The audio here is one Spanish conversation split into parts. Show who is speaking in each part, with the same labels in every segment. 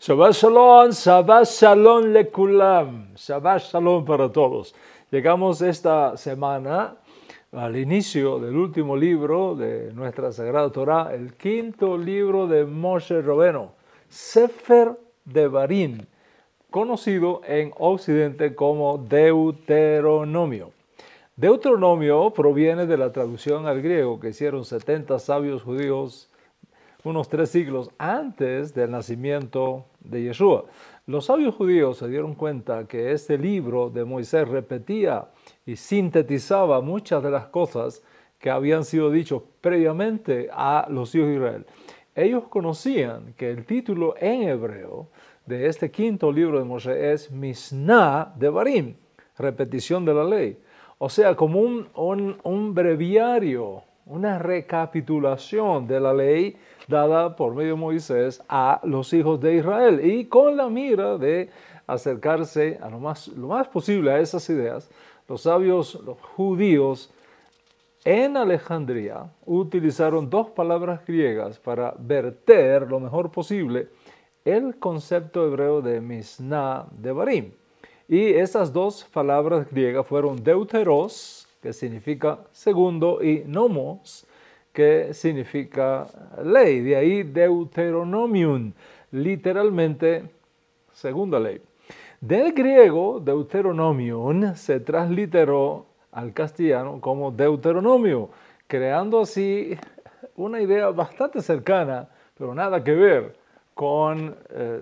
Speaker 1: Shabbat Shalom lekulam, Shabbat Shalom para todos. Llegamos esta semana al inicio del último libro de nuestra Sagrada Torá, el quinto libro de Moshe Rabbeinu, Sefer Devarim, conocido en Occidente como Deuteronomio. Deuteronomio proviene de la traducción al griego que hicieron 70 sabios judíos unos 3 siglos antes del nacimiento de Yeshua. Los sabios judíos se dieron cuenta que este libro de Moisés repetía y sintetizaba muchas de las cosas que habían sido dichas previamente a los hijos de Israel. Ellos conocían que el título en hebreo de este quinto libro de Moisés es Mishnah Devarim, repetición de la ley. O sea, como un breviario, una recapitulación de la ley dada por medio de Moisés a los hijos de Israel, y con la mira de acercarse a lo más posible a esas ideas. Los sabios, los judíos en Alejandría utilizaron 2 palabras griegas para verter lo mejor posible el concepto hebreo de Mishnah Devarim. Y esas 2 palabras griegas fueron deuteros, que significa segundo, y nomos, que significa ley. De ahí Deuteronomium, literalmente segunda ley. Del griego Deuteronomium se transliteró al castellano como Deuteronomio, creando así una idea bastante cercana, pero nada que ver con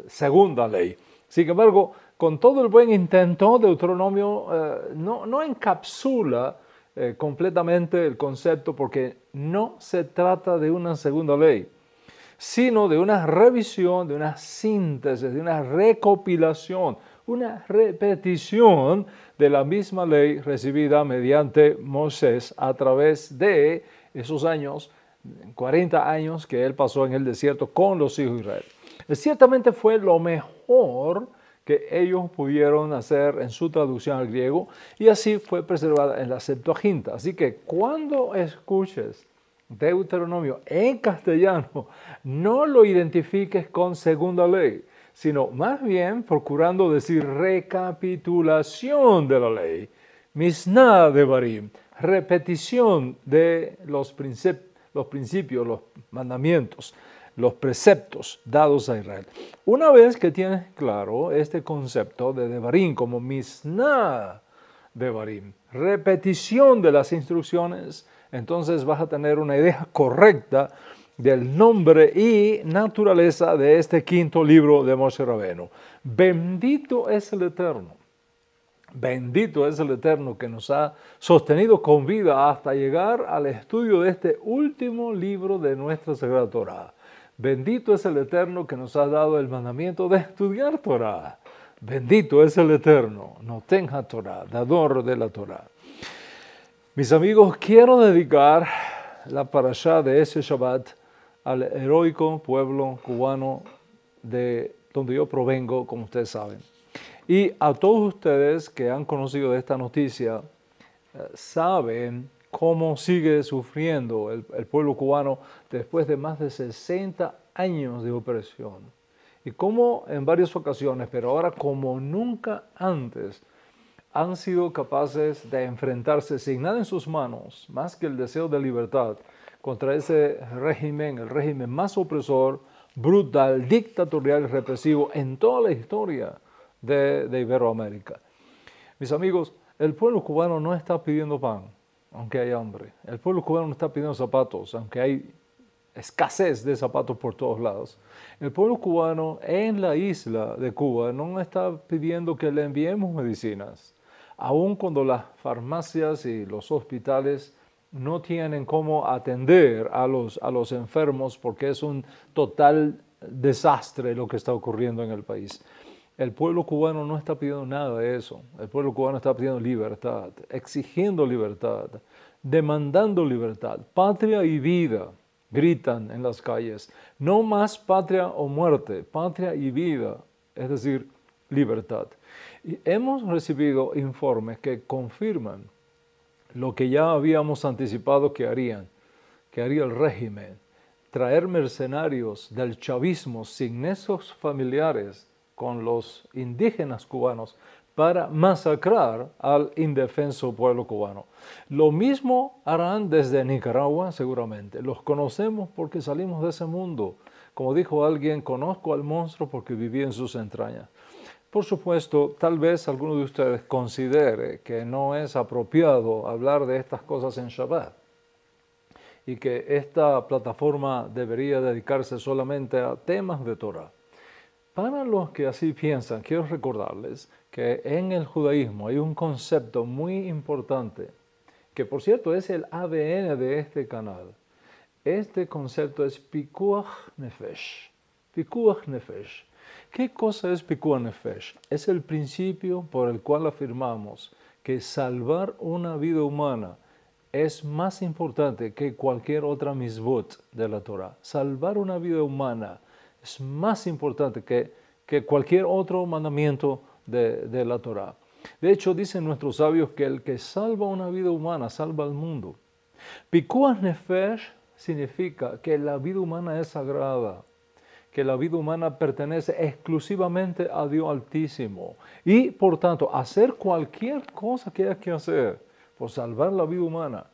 Speaker 1: segunda ley. Sin embargo, con todo el buen intento, Deuteronomio no encapsula completamente el concepto, porque no se trata de una segunda ley, sino de una revisión, de una síntesis, de una recopilación, una repetición de la misma ley recibida mediante Moisés a través de esos años, 40 años que él pasó en el desierto con los hijos de Israel. Ciertamente fue lo mejor que ellos pudieron hacer en su traducción al griego, y así fue preservada en la Septuaginta. Así que cuando escuches Deuteronomio en castellano, no lo identifiques con segunda ley, sino más bien procurando decir recapitulación de la ley, Mishnah Devarim, repetición de los principios, los mandamientos, los preceptos dados a Israel. Una vez que tienes claro este concepto de Devarim como Mishnah Devarim, repetición de las instrucciones, entonces vas a tener una idea correcta del nombre y naturaleza de este quinto libro de Moshe Rabbeinu. Bendito es el Eterno. Bendito es el Eterno que nos ha sostenido con vida hasta llegar al estudio de este último libro de nuestra Sagrada Torá. Bendito es el Eterno que nos ha dado el mandamiento de estudiar Torá. Bendito es el Eterno, Noten HaTorá, dador de la Torá. Mis amigos, quiero dedicar la parashá de ese Shabbat al heroico pueblo cubano de donde yo provengo, como ustedes saben. Y a todos ustedes que han conocido de esta noticia, saben cómo sigue sufriendo el pueblo cubano después de más de 60 años de opresión. Y cómo en varias ocasiones, pero ahora como nunca antes, han sido capaces de enfrentarse sin nada en sus manos, más que el deseo de libertad, contra ese régimen, el régimen más opresor, brutal, dictatorial y represivo en toda la historia de Iberoamérica. Mis amigos, el pueblo cubano no está pidiendo pan, aunque hay hambre. El pueblo cubano no está pidiendo zapatos, aunque hay escasez de zapatos por todos lados. El pueblo cubano en la isla de Cuba no está pidiendo que le enviemos medicinas, aun cuando las farmacias y los hospitales no tienen cómo atender a los enfermos, porque es un total desastre lo que está ocurriendo en el país. El pueblo cubano no está pidiendo nada de eso. El pueblo cubano está pidiendo libertad, exigiendo libertad, demandando libertad. Patria y vida, gritan en las calles. No más patria o muerte, patria y vida, es decir, libertad. Y hemos recibido informes que confirman lo que ya habíamos anticipado que haría el régimen. traer mercenarios del chavismo sin nexos familiares con los indígenas cubanos para masacrar al indefenso pueblo cubano. Lo mismo harán desde Nicaragua seguramente. Los conocemos porque salimos de ese mundo. Como dijo alguien, conozco al monstruo porque viví en sus entrañas. Por supuesto, tal vez alguno de ustedes considere que no es apropiado hablar de estas cosas en Shabbat y que esta plataforma debería dedicarse solamente a temas de Torah. Para los que así piensan, quiero recordarles que en el judaísmo hay un concepto muy importante, que por cierto es el ADN de este canal. Este concepto es Pikuach Nefesh. Pikuach Nefesh. ¿Qué cosa es Pikuach Nefesh? Es el principio por el cual afirmamos que salvar una vida humana es más importante que cualquier otra mitzvot de la Torah. Salvar una vida humana es más importante que cualquier otro mandamiento de la Torah. De hecho, dicen nuestros sabios que el que salva una vida humana salva al mundo. Pikuach Nefesh significa que la vida humana es sagrada, que la vida humana pertenece exclusivamente a Dios Altísimo y, por tanto, hacer cualquier cosa que haya que hacer por salvar la vida humana,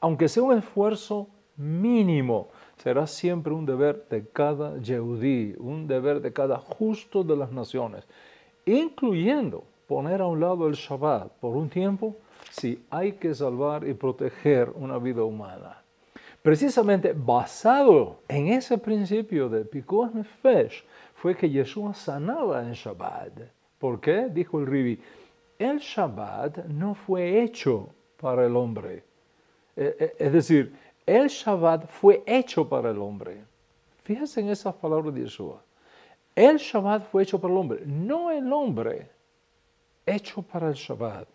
Speaker 1: aunque sea un esfuerzo mínimo, será siempre un deber de cada Yehudí, un deber de cada justo de las naciones, incluyendo poner a un lado el Shabbat por un tiempo si hay que salvar y proteger una vida humana. Precisamente basado en ese principio de Pikuach Nefesh fue que Yeshua sanaba en Shabbat. ¿Por qué? Dijo el Ribi, el Shabbat no fue hecho para el hombre. Es decir, el Shabbat fue hecho para el hombre. Fíjense en esas palabras de Yeshua. El Shabbat fue hecho para el hombre, no el hombre hecho para el Shabbat.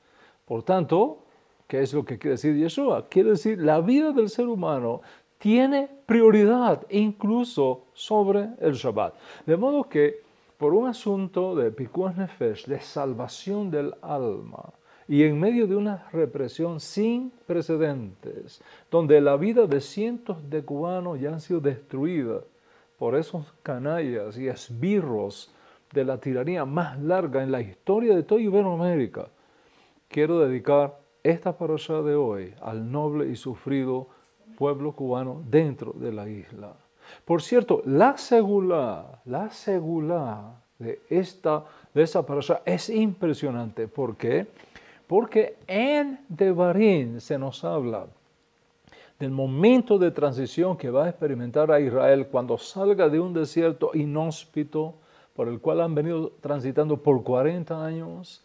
Speaker 1: Por tanto, ¿qué es lo que quiere decir Yeshua? Quiere decir, la vida del ser humano tiene prioridad incluso sobre el Shabbat. De modo que, por un asunto de Pikuach Nefesh, de salvación del alma, y en medio de una represión sin precedentes, donde la vida de cientos de cubanos ya han sido destruidas por esos canallas y esbirros de la tiranía más larga en la historia de toda Iberoamérica, quiero dedicar esta parashá de hoy al noble y sufrido pueblo cubano dentro de la isla. Por cierto, la segulá de esa parashá es impresionante. ¿Por qué? Porque en Devarim se nos habla del momento de transición que va a experimentar a Israel cuando salga de un desierto inhóspito por el cual han venido transitando por 40 años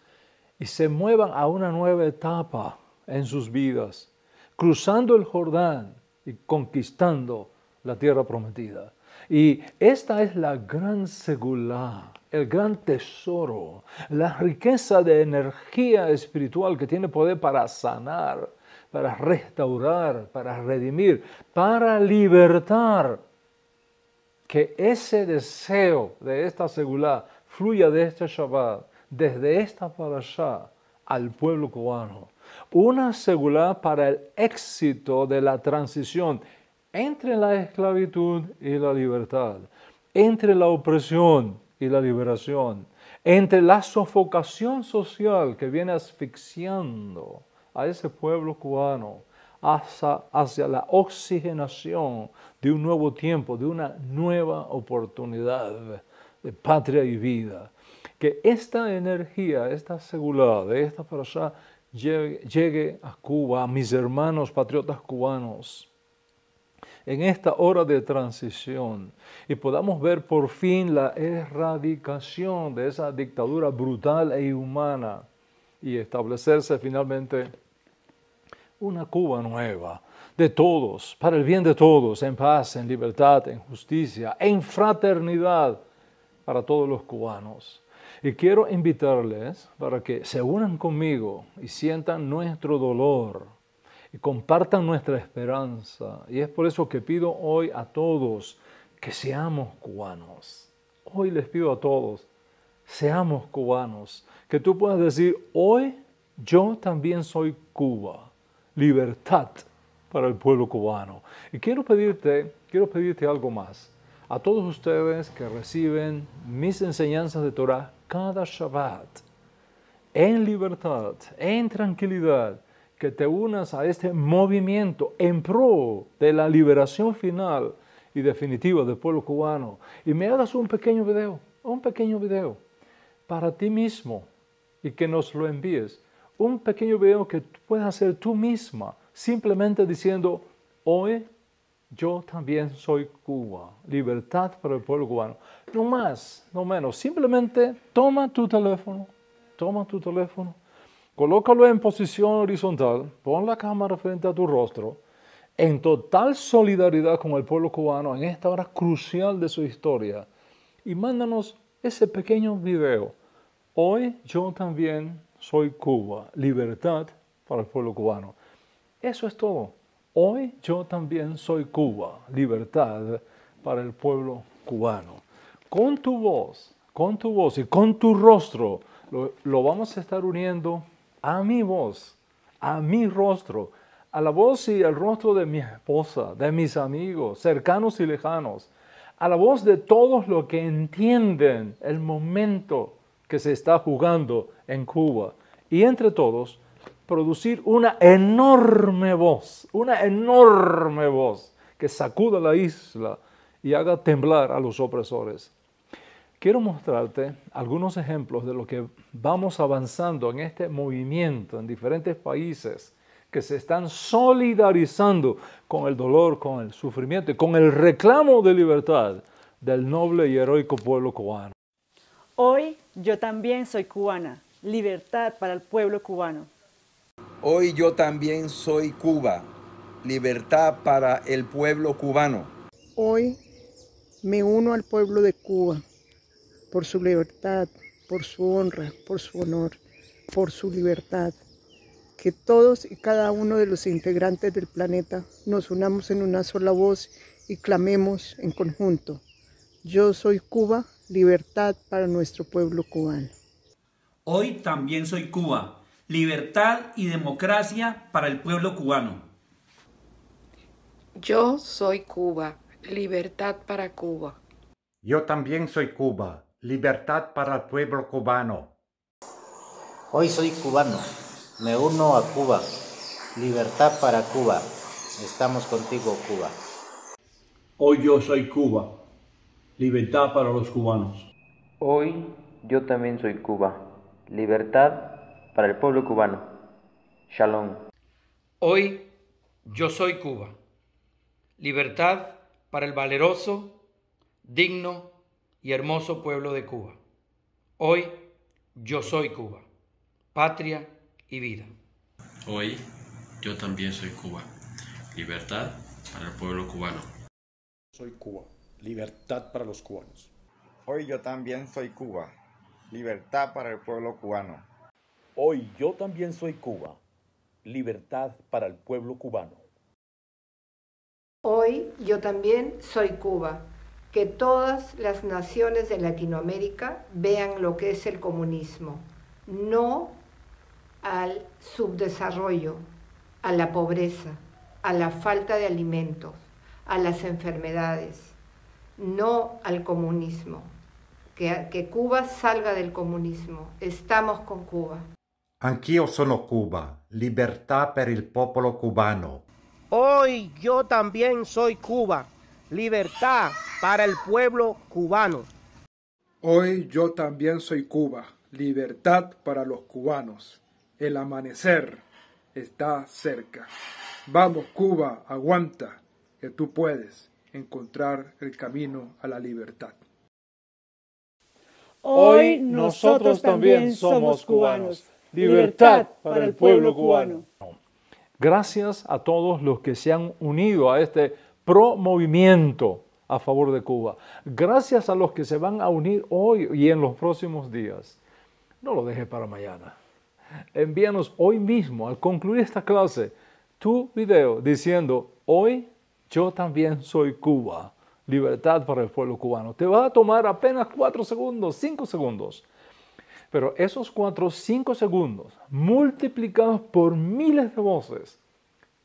Speaker 1: y se muevan a una nueva etapa en sus vidas, cruzando el Jordán y conquistando la tierra prometida. Y esta es la gran segulá, el gran tesoro, la riqueza de energía espiritual que tiene poder para sanar, para restaurar, para redimir, para libertar. Que ese deseo de esta segulá fluya de este Shabbat, desde esta parashá al pueblo cubano. Una segulá para el éxito de la transición entre la esclavitud y la libertad, entre la opresión y la liberación, entre la sofocación social que viene asfixiando a ese pueblo cubano hacia la oxigenación de un nuevo tiempo, de una nueva oportunidad de patria y vida. Que esta energía, esta segulá de esta parashá llegue a Cuba, a mis hermanos patriotas cubanos, en esta hora de transición y podamos ver por fin la erradicación de esa dictadura brutal e inhumana y establecerse finalmente una Cuba nueva, de todos, para el bien de todos, en paz, en libertad, en justicia, en fraternidad para todos los cubanos. Y quiero invitarles para que se unan conmigo y sientan nuestro dolor y compartan nuestra esperanza. Y es por eso que pido hoy a todos que seamos cubanos. Hoy les pido a todos, seamos cubanos. Que tú puedas decir, hoy yo también soy Cuba. Libertad para el pueblo cubano. Y quiero pedirte algo más. A todos ustedes que reciben mis enseñanzas de Torah cada Shabbat, en libertad, en tranquilidad, que te unas a este movimiento en pro de la liberación final y definitiva del pueblo cubano, y me hagas un pequeño video para ti mismo, y que nos lo envíes. Un pequeño video que puedas hacer tú misma, simplemente diciendo, hoy yo también soy Cuba, libertad para el pueblo cubano. No más, no menos, simplemente toma tu teléfono, colócalo en posición horizontal, pon la cámara frente a tu rostro, en total solidaridad con el pueblo cubano en esta hora crucial de su historia, y mándanos ese pequeño video. Hoy yo también soy Cuba, libertad para el pueblo cubano. Eso es todo. Hoy yo también soy Cuba, libertad para el pueblo cubano. Con tu voz y con tu rostro, lo vamos a estar uniendo a mi voz, a mi rostro, a la voz y el rostro de mi esposa, de mis amigos, cercanos y lejanos, a la voz de todos los que entienden el momento que se está jugando en Cuba, y entre todos producir una enorme voz que sacuda la isla y haga temblar a los opresores. Quiero mostrarte algunos ejemplos de lo que vamos avanzando en este movimiento en diferentes países que se están solidarizando con el dolor, con el sufrimiento y con el reclamo de libertad del noble y heroico pueblo cubano.
Speaker 2: Hoy yo también soy cubana. Libertad para el pueblo cubano.
Speaker 3: Hoy yo también soy Cuba. Libertad para el pueblo cubano.
Speaker 4: Hoy me uno al pueblo de Cuba por su libertad, por su honra, por su honor, por su libertad. Que todos y cada uno de los integrantes del planeta nos unamos en una sola voz y clamemos en conjunto. Yo soy Cuba, libertad para nuestro pueblo cubano.
Speaker 5: Hoy también soy Cuba, libertad y democracia para el pueblo cubano.
Speaker 6: Yo soy Cuba, libertad para Cuba.
Speaker 7: Yo también soy Cuba, libertad para el pueblo cubano.
Speaker 8: Hoy soy cubano, me uno a Cuba, libertad para Cuba. Estamos contigo, Cuba.
Speaker 9: Hoy yo soy Cuba, libertad para los cubanos.
Speaker 10: Hoy yo también soy Cuba, libertad para el pueblo cubano. Shalom.
Speaker 11: Hoy yo soy Cuba, libertad para el valeroso, digno y hermoso pueblo de Cuba. Hoy yo soy Cuba, patria y vida.
Speaker 12: Hoy yo también soy Cuba, libertad para el pueblo cubano.
Speaker 13: Soy Cuba, libertad para los cubanos.
Speaker 14: Hoy yo también soy Cuba, libertad para el pueblo cubano.
Speaker 15: Hoy yo también soy Cuba, libertad para el pueblo cubano.
Speaker 16: Hoy yo también soy Cuba. Que todas las naciones de Latinoamérica vean lo que es el comunismo, no al subdesarrollo, a la pobreza, a la falta de alimentos, a las enfermedades, no al comunismo. Que Cuba salga del comunismo. Estamos con Cuba.
Speaker 7: Anch'io sono Cuba, libertà per il popolo cubano.
Speaker 17: Hoy yo también soy Cuba, libertad para el pueblo cubano.
Speaker 18: Hoy yo también soy Cuba, libertad para los cubanos. El amanecer está cerca. Vamos Cuba, aguanta, que tú puedes encontrar el camino a la libertad.
Speaker 2: Hoy nosotros también somos cubanos. Libertad para el pueblo cubano.
Speaker 1: Gracias a todos los que se han unido a este pro-movimiento a favor de Cuba. Gracias a los que se van a unir hoy y en los próximos días. No lo dejes para mañana. Envíanos hoy mismo, al concluir esta clase, tu video diciendo, hoy yo también soy Cuba. Libertad para el pueblo cubano. Te va a tomar apenas 4 segundos, 5 segundos. Pero esos 4 o 5 segundos multiplicados por miles de voces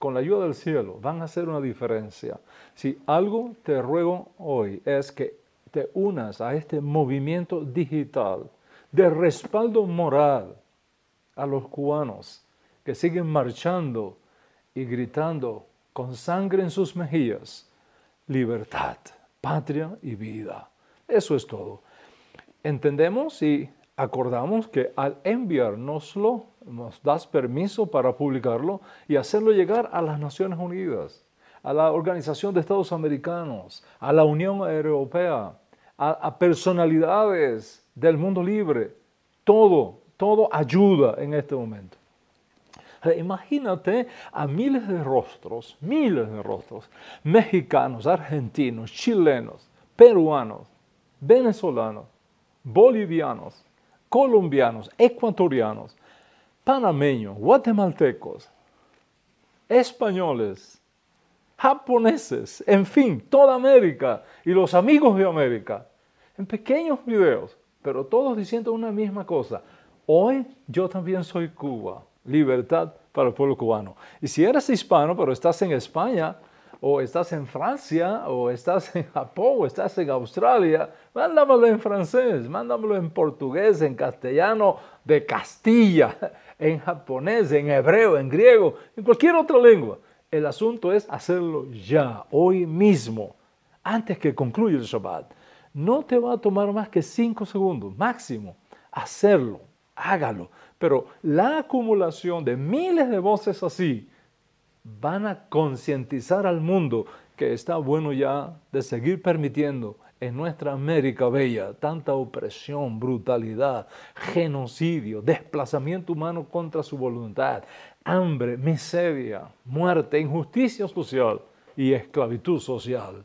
Speaker 1: con la ayuda del cielo, van a hacer una diferencia. Si algo te ruego hoy es que te unas a este movimiento digital de respaldo moral a los cubanos que siguen marchando y gritando con sangre en sus mejillas, libertad, patria y vida. Eso es todo. Entendemos y acordamos que al enviárnoslo, nos das permiso para publicarlo y hacerlo llegar a las Naciones Unidas, a la Organización de Estados Americanos, a la Unión Europea, a personalidades del mundo libre. Todo ayuda en este momento. Imagínate a miles de rostros, mexicanos, argentinos, chilenos, peruanos, venezolanos, bolivianos, colombianos, ecuatorianos, panameños, guatemaltecos, españoles, japoneses, en fin, toda América y los amigos de América, en pequeños videos, pero todos diciendo una misma cosa. Hoy yo también soy Cuba, libertad para el pueblo cubano. Y si eres hispano, pero estás en España, o estás en Francia, o estás en Japón, o estás en Australia, mándamelo en francés, mándamelo en portugués, en castellano de Castilla, en japonés, en hebreo, en griego, en cualquier otra lengua. El asunto es hacerlo ya, hoy mismo, antes que concluya el Shabbat. No te va a tomar más que 5 segundos, máximo, hacerlo, hágalo. Pero la acumulación de miles de voces así van a concientizar al mundo que está bueno ya de seguir permitiendo en nuestra América Bella tanta opresión, brutalidad, genocidio, desplazamiento humano contra su voluntad, hambre, miseria, muerte, injusticia social y esclavitud social.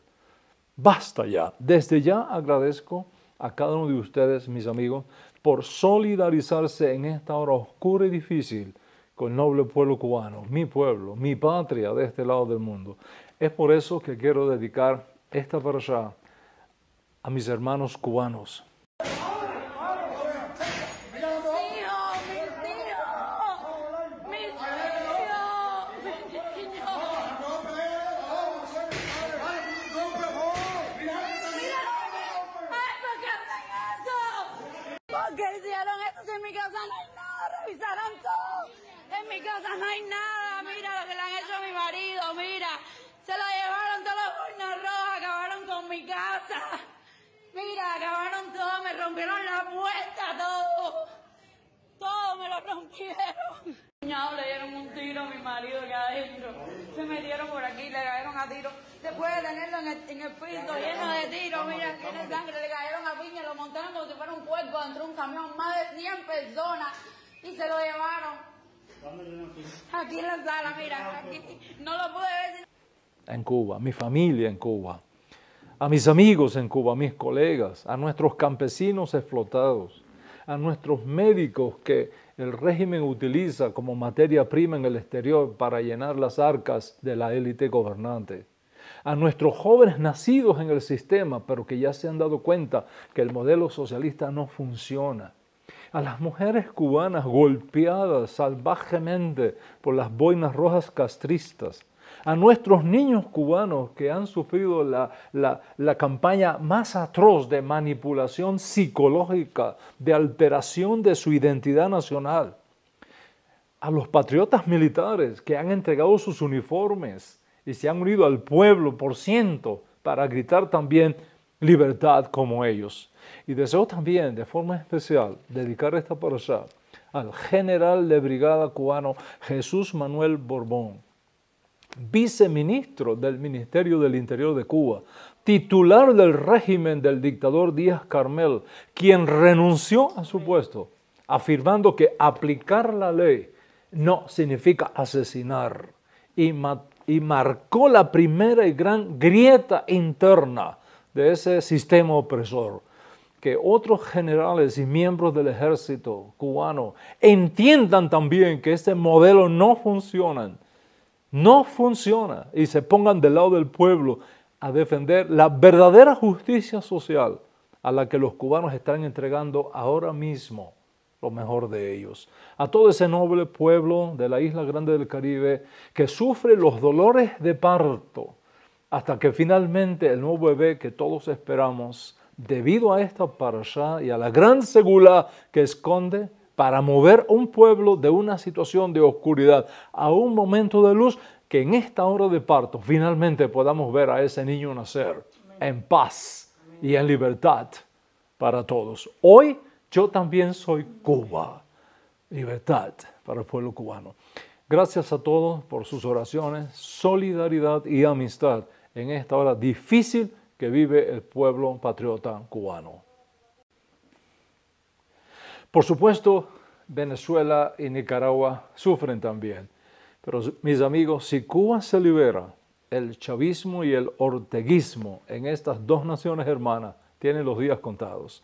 Speaker 1: Basta ya. Desde ya agradezco a cada uno de ustedes, mis amigos, por solidarizarse en esta hora oscura y difícil con el noble pueblo cubano, mi pueblo, mi patria de este lado del mundo. Es por eso que quiero dedicar esta parashá a mis hermanos cubanos.
Speaker 19: No hay nada, mira lo que le han hecho a mi marido, mira, se lo llevaron todos los boinas rojos, acabaron con mi casa, mira, acabaron todo, me rompieron la puerta, todo me lo rompieron. Cuñado, le dieron un tiro a mi marido que adentro, se metieron por aquí, le cayeron a tiro, después de tenerlo en el piso lleno de tiros, mira, tiene sangre, le cayeron a piña, lo montaron como si fuera un cuerpo dentro de un camión, más de 100 personas, y se lo llevaron. Aquí en la sala, mira, aquí, no lo pude ver.
Speaker 1: En Cuba, mi familia en Cuba, a mis amigos en Cuba, a mis colegas, a nuestros campesinos explotados, a nuestros médicos que el régimen utiliza como materia prima en el exterior para llenar las arcas de la élite gobernante, a nuestros jóvenes nacidos en el sistema, pero que ya se han dado cuenta que el modelo socialista no funciona, a las mujeres cubanas golpeadas salvajemente por las boinas rojas castristas, a nuestros niños cubanos que han sufrido la campaña más atroz de manipulación psicológica, de alteración de su identidad nacional, a los patriotas militares que han entregado sus uniformes y se han unido al pueblo por ciento para gritar también libertad como ellos. Y deseo también, de forma especial, dedicar esta parashá al general de brigada cubano Jesús Manuel Borbón, viceministro del Ministerio del Interior de Cuba, titular del régimen del dictador Díaz-Carmel, quien renunció a su puesto, afirmando que aplicar la ley no significa asesinar, y marcó la primera y gran grieta interna de ese sistema opresor. Que otros generales y miembros del ejército cubano entiendan también que este modelo no funciona y se pongan del lado del pueblo a defender la verdadera justicia social a la que los cubanos están entregando ahora mismo lo mejor de ellos. A todo ese noble pueblo de la isla grande del Caribe que sufre los dolores de parto hasta que finalmente el nuevo bebé que todos esperamos, debido a esta parashá y a la gran segula que esconde para mover un pueblo de una situación de oscuridad a un momento de luz, que en esta hora de parto finalmente podamos ver a ese niño nacer en paz y en libertad para todos. Hoy yo también soy Cuba. Libertad para el pueblo cubano. Gracias a todos por sus oraciones, solidaridad y amistad en esta hora difícil que vive el pueblo patriota cubano. Por supuesto, Venezuela y Nicaragua sufren también. Pero mis amigos, si Cuba se libera, el chavismo y el orteguismo en estas dos naciones hermanas tienen los días contados.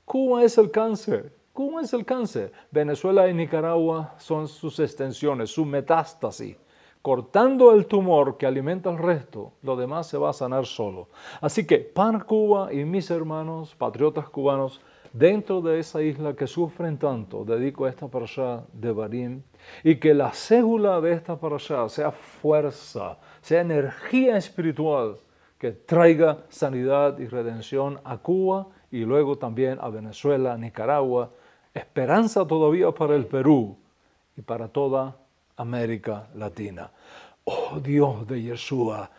Speaker 1: Cuba es el cáncer. Cuba es el cáncer. Venezuela y Nicaragua son sus extensiones, su metástasis. Cortando el tumor que alimenta el resto, lo demás se va a sanar solo. Así que para Cuba y mis hermanos patriotas cubanos, dentro de esa isla que sufren tanto, dedico esta parashá Devarim, y que la célula de esta parashá sea fuerza, sea energía espiritual que traiga sanidad y redención a Cuba y luego también a Venezuela, Nicaragua, esperanza todavía para el Perú y para toda América Latina. Oh Dios de Yeshua,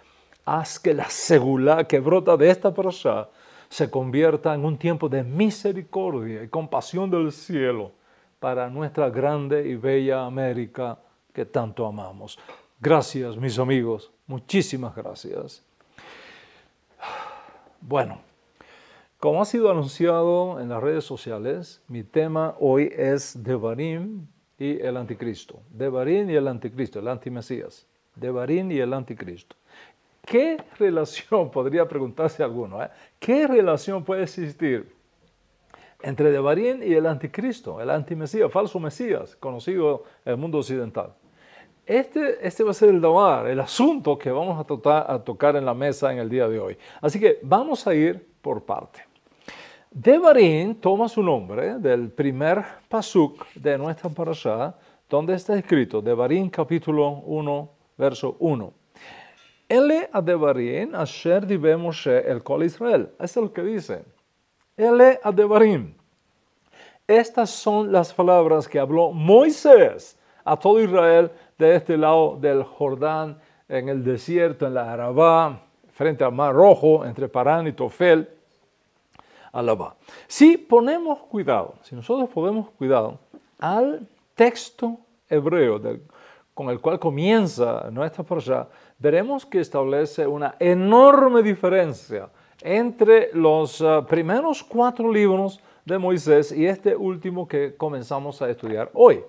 Speaker 1: haz que la segula que brota de esta parashá se convierta en un tiempo de misericordia y compasión del cielo para nuestra grande y bella América que tanto amamos. Gracias, mis amigos. Muchísimas gracias. Bueno, como ha sido anunciado en las redes sociales, mi tema hoy es Devarim y el anticristo. Devarim y el anticristo, el antimesías. Devarim y el anticristo. ¿Qué relación, podría preguntarse alguno, qué relación puede existir entre Devarim y el anticristo, el antimesías, falso mesías, conocido en el mundo occidental? Este va a ser el davar, el asunto que vamos a tocar en la mesa en el día de hoy. Así que vamos a ir por parte. Devarim toma su nombre del primer pasuk de nuestra parashá, donde está escrito, Devarim capítulo 1, verso 1. Ele adevarim asher dibe Moshe el kol Israel. Eso es lo que dice. Ele adevarim. Estas son las palabras que habló Moisés a todo Israel de este lado del Jordán, en el desierto, en la Arabá, frente al Mar Rojo, entre Parán y Tofel, Alabá. Si ponemos cuidado, si nosotros ponemos cuidado al texto hebreo con el cual comienza nuestra parashá, veremos que establece una enorme diferencia entre los primeros 4 libros de Moisés y este último que comenzamos a estudiar hoy.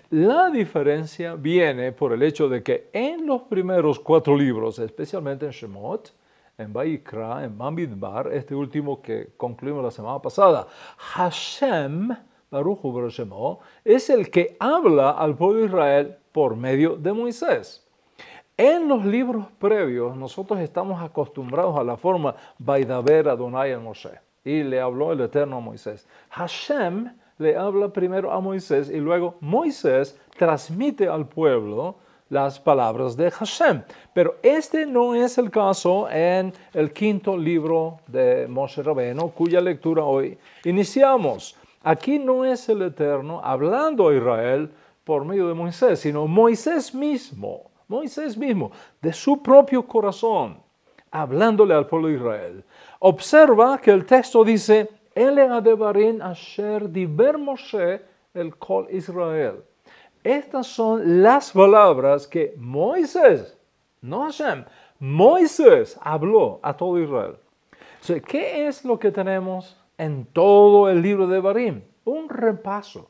Speaker 1: La diferencia viene por el hecho de que en los primeros 4 libros, especialmente en Shemot, en Vayikra, en Bamidbar, este último que concluimos la semana pasada, Hashem, Baruch Hu Shemo, es el que habla al pueblo de Israel por medio de Moisés. En los libros previos nosotros estamos acostumbrados a la forma Vaidaber Adonai el Moshe, y le habló el Eterno a Moisés. Hashem le habla primero a Moisés y luego Moisés transmite al pueblo las palabras de Hashem. Pero este no es el caso en el 5º libro de Moshe Rabbeinu, cuya lectura hoy iniciamos. Aquí no es el Eterno hablando a Israel por medio de Moisés, sino Moisés mismo, de su propio corazón, hablándole al pueblo de Israel. Observa que el texto dice, Ele adevarim asher diber Moshe el kol Israel. Estas son las palabras que Moisés, no Hashem, Moisés habló a todo Israel. Entonces, ¿qué es lo que tenemos en todo el libro de Devarim? Un repaso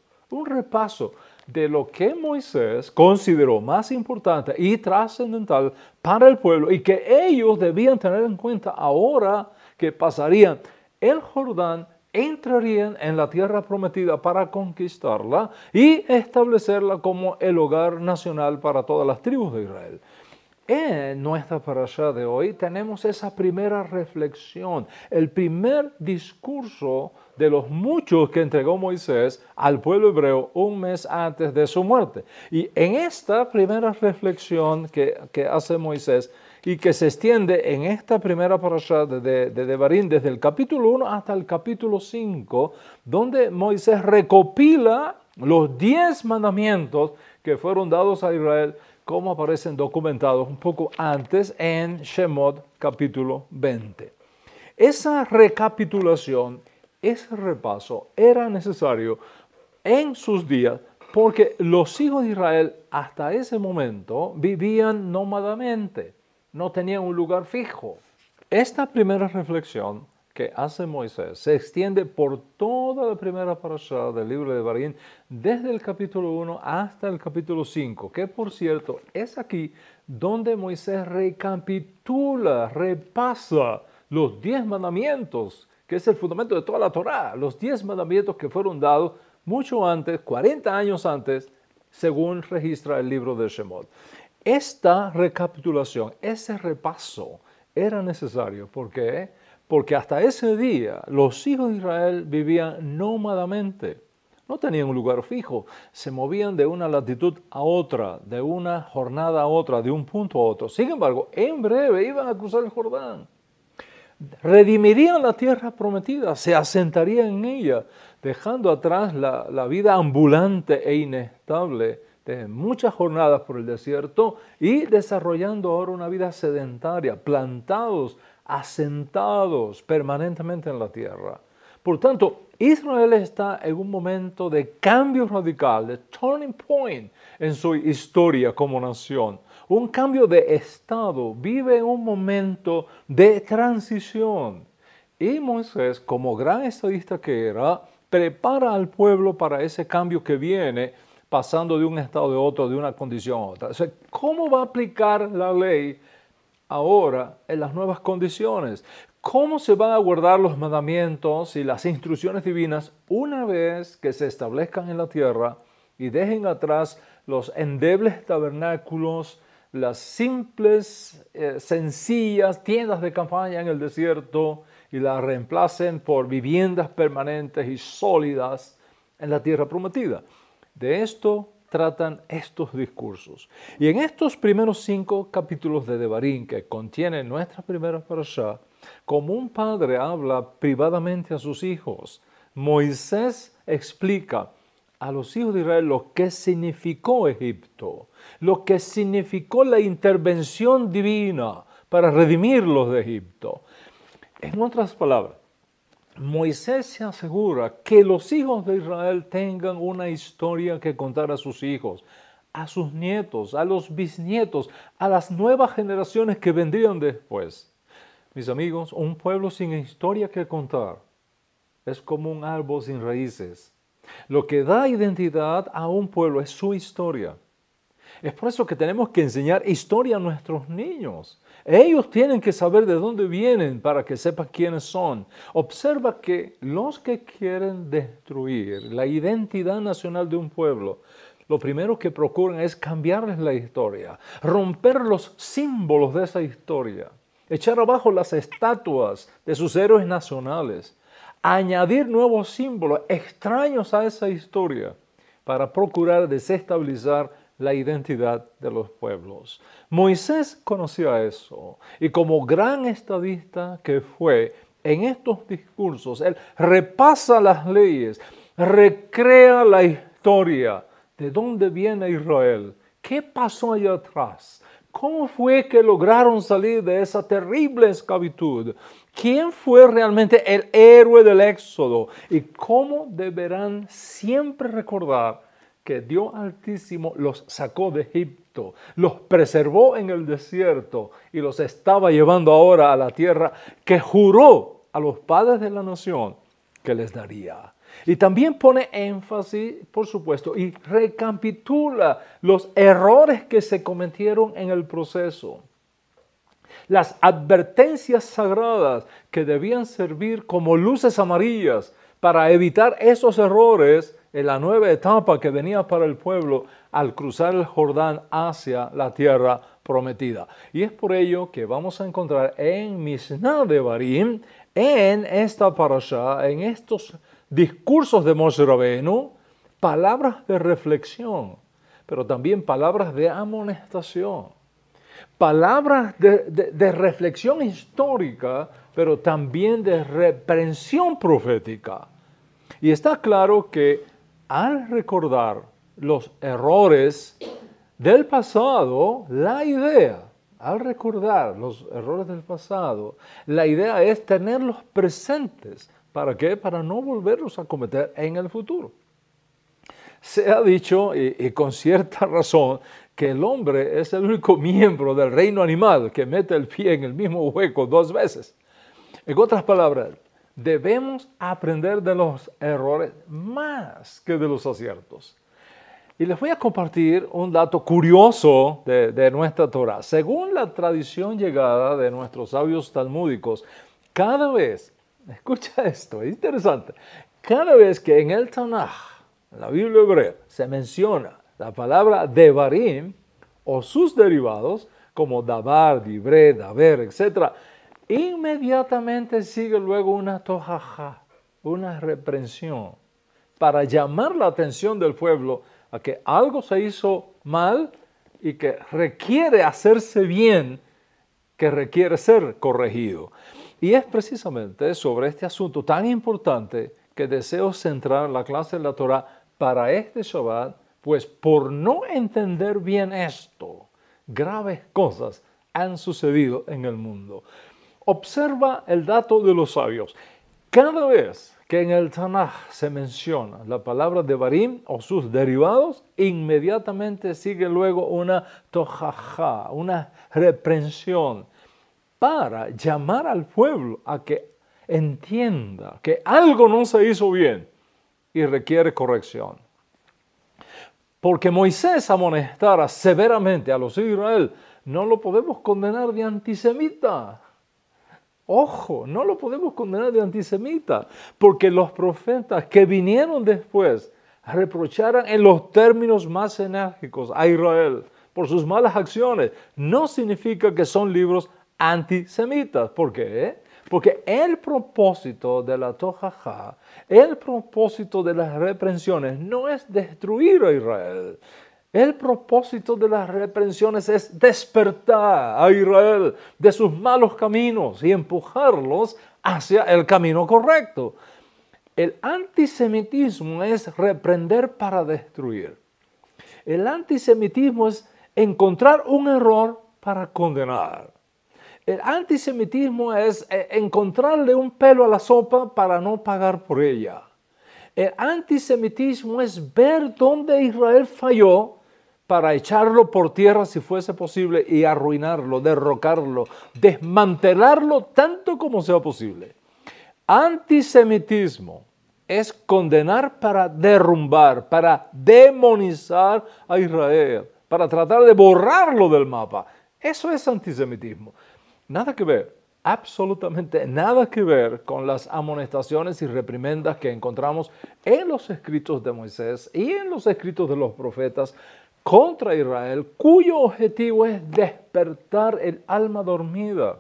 Speaker 1: de lo que Moisés consideró más importante y trascendental para el pueblo y que ellos debían tener en cuenta ahora que pasarían el Jordán, entrarían en la tierra prometida para conquistarla y establecerla como el hogar nacional para todas las tribus de Israel. En nuestra parashá de hoy tenemos esa primera reflexión, el primer discurso de los muchos que entregó Moisés al pueblo hebreo un mes antes de su muerte. Y en esta primera reflexión que hace Moisés y que se extiende en esta primera parashá de Devarim desde el capítulo 1 hasta el capítulo 5, donde Moisés recopila los 10 mandamientos que fueron dados a Israel, como aparecen documentados un poco antes en Shemot capítulo 20. Esa recapitulación, ese repaso era necesario en sus días porque los hijos de Israel hasta ese momento vivían nómadamente, no tenían un lugar fijo. Esta primera reflexión que hace Moisés se extiende por toda la primera parashá del libro de Devarim, desde el capítulo 1 hasta el capítulo 5, que por cierto es aquí donde Moisés recapitula, repasa los 10 mandamientos, que es el fundamento de toda la Torá, los 10 mandamientos que fueron dados mucho antes, 40 años antes, según registra el libro de Shemot. Esta recapitulación, ese repaso era necesario porque hasta ese día los hijos de Israel vivían nómadamente. No tenían un lugar fijo, se movían de una latitud a otra, de una jornada a otra, de un punto a otro. Sin embargo, en breve iban a cruzar el Jordán. Redimirían la tierra prometida, se asentarían en ella, dejando atrás la vida ambulante e inestable de muchas jornadas por el desierto y desarrollando ahora una vida sedentaria, plantados, asentados permanentemente en la tierra. Por tanto, Israel está en un momento de cambio radical, de turning point en su historia como nación. Un cambio de estado, vive en un momento de transición. Y Moisés, como gran estadista que era, prepara al pueblo para ese cambio que viene, pasando de un estado a otro, de una condición a otra. O sea, ¿cómo va a aplicar la ley ahora en las nuevas condiciones? ¿Cómo se van a guardar los mandamientos y las instrucciones divinas una vez que se establezcan en la tierra y dejen atrás los endebles tabernáculos, las simples, sencillas tiendas de campaña en el desierto y las reemplacen por viviendas permanentes y sólidas en la tierra prometida? De esto tratan estos discursos. Y en estos primeros 5 capítulos de Devarim que contienen nuestra primera parashá, como un padre habla privadamente a sus hijos, Moisés explica a los hijos de Israel lo que significó Egipto, lo que significó la intervención divina para redimirlos de Egipto. En otras palabras, Moisés se asegura que los hijos de Israel tengan una historia que contar a sus hijos, a sus nietos, a los bisnietos, a las nuevas generaciones que vendrían después. Mis amigos, un pueblo sin historia que contar es como un árbol sin raíces. Lo que da identidad a un pueblo es su historia. Es por eso que tenemos que enseñar historia a nuestros niños. Ellos tienen que saber de dónde vienen para que sepan quiénes son. Observa que los que quieren destruir la identidad nacional de un pueblo, lo primero que procuran es cambiarles la historia, romper los símbolos de esa historia, echar abajo las estatuas de sus héroes nacionales, añadir nuevos símbolos extraños a esa historia para procurar desestabilizar la identidad de los pueblos. Moisés conocía eso y como gran estadista que fue en estos discursos, él repasa las leyes, recrea la historia de dónde viene Israel, qué pasó allá atrás, cómo fue que lograron salir de esa terrible esclavitud, quién fue realmente el héroe del Éxodo y cómo deberán siempre recordar que Dios Altísimo los sacó de Egipto, los preservó en el desierto y los estaba llevando ahora a la tierra que juró a los padres de la nación que les daría. Y también pone énfasis, por supuesto, y recapitula los errores que se cometieron en el proceso. Las advertencias sagradas que debían servir como luces amarillas para evitar esos errores en la nueva etapa que venía para el pueblo al cruzar el Jordán hacia la tierra prometida. Y es por ello que vamos a encontrar en Mishnah Devarim, en esta parashá, en estos discursos de Moshe Rabbeinu, palabras de reflexión, pero también palabras de amonestación, palabras de reflexión histórica, pero también de reprensión profética. Y está claro que al recordar los errores del pasado, al recordar los errores del pasado, la idea es tenerlos presentes. ¿Para qué? Para no volverlos a cometer en el futuro. Se ha dicho, y con cierta razón, que el hombre es el único miembro del reino animal que mete el pie en el mismo hueco 2 veces. En otras palabras, debemos aprender de los errores más que de los aciertos. Y les voy a compartir un dato curioso de nuestra Torá. Según la tradición llegada de nuestros sabios talmúdicos, cada vez, escucha esto, es interesante, cada vez que en el Tanaj, en la Biblia hebrea, se menciona la palabra Devarim o sus derivados, como Dabar, Dibre, Daber, etc., inmediatamente sigue luego una tojaja, una reprensión, para llamar la atención del pueblo a que algo se hizo mal y que requiere hacerse bien, que requiere ser corregido. Y es precisamente sobre este asunto tan importante que deseo centrar la clase de la Torá para este Shabbat, pues por no entender bien esto, graves cosas han sucedido en el mundo. Observa el dato de los sabios. Cada vez que en el Tanaj se menciona la palabra Devarim o sus derivados, inmediatamente sigue luego una tojaja, una reprensión, para llamar al pueblo a que entienda que algo no se hizo bien y requiere corrección. Porque Moisés amonestara severamente a los hijos de Israel, no lo podemos condenar de antisemita. Ojo, no lo podemos condenar de antisemita, porque los profetas que vinieron después reprocharan en los términos más enérgicos a Israel por sus malas acciones. No significa que son libros antisemitas. ¿Por qué? Porque el propósito de la tojaja, el propósito de las reprensiones no es destruir a Israel. El propósito de las reprensiones es despertar a Israel de sus malos caminos y empujarlos hacia el camino correcto. El antisemitismo es reprender para destruir. El antisemitismo es encontrar un error para condenar. El antisemitismo es encontrarle un pelo a la sopa para no pagar por ella. El antisemitismo es ver dónde Israel falló para echarlo por tierra si fuese posible y arruinarlo, derrocarlo, desmantelarlo tanto como sea posible. Antisemitismo es condenar para derrumbar, para demonizar a Israel, para tratar de borrarlo del mapa. Eso es antisemitismo. Nada que ver, absolutamente nada que ver con las amonestaciones y reprimendas que encontramos en los escritos de Moisés y en los escritos de los profetas contra Israel, cuyo objetivo es despertar el alma dormida,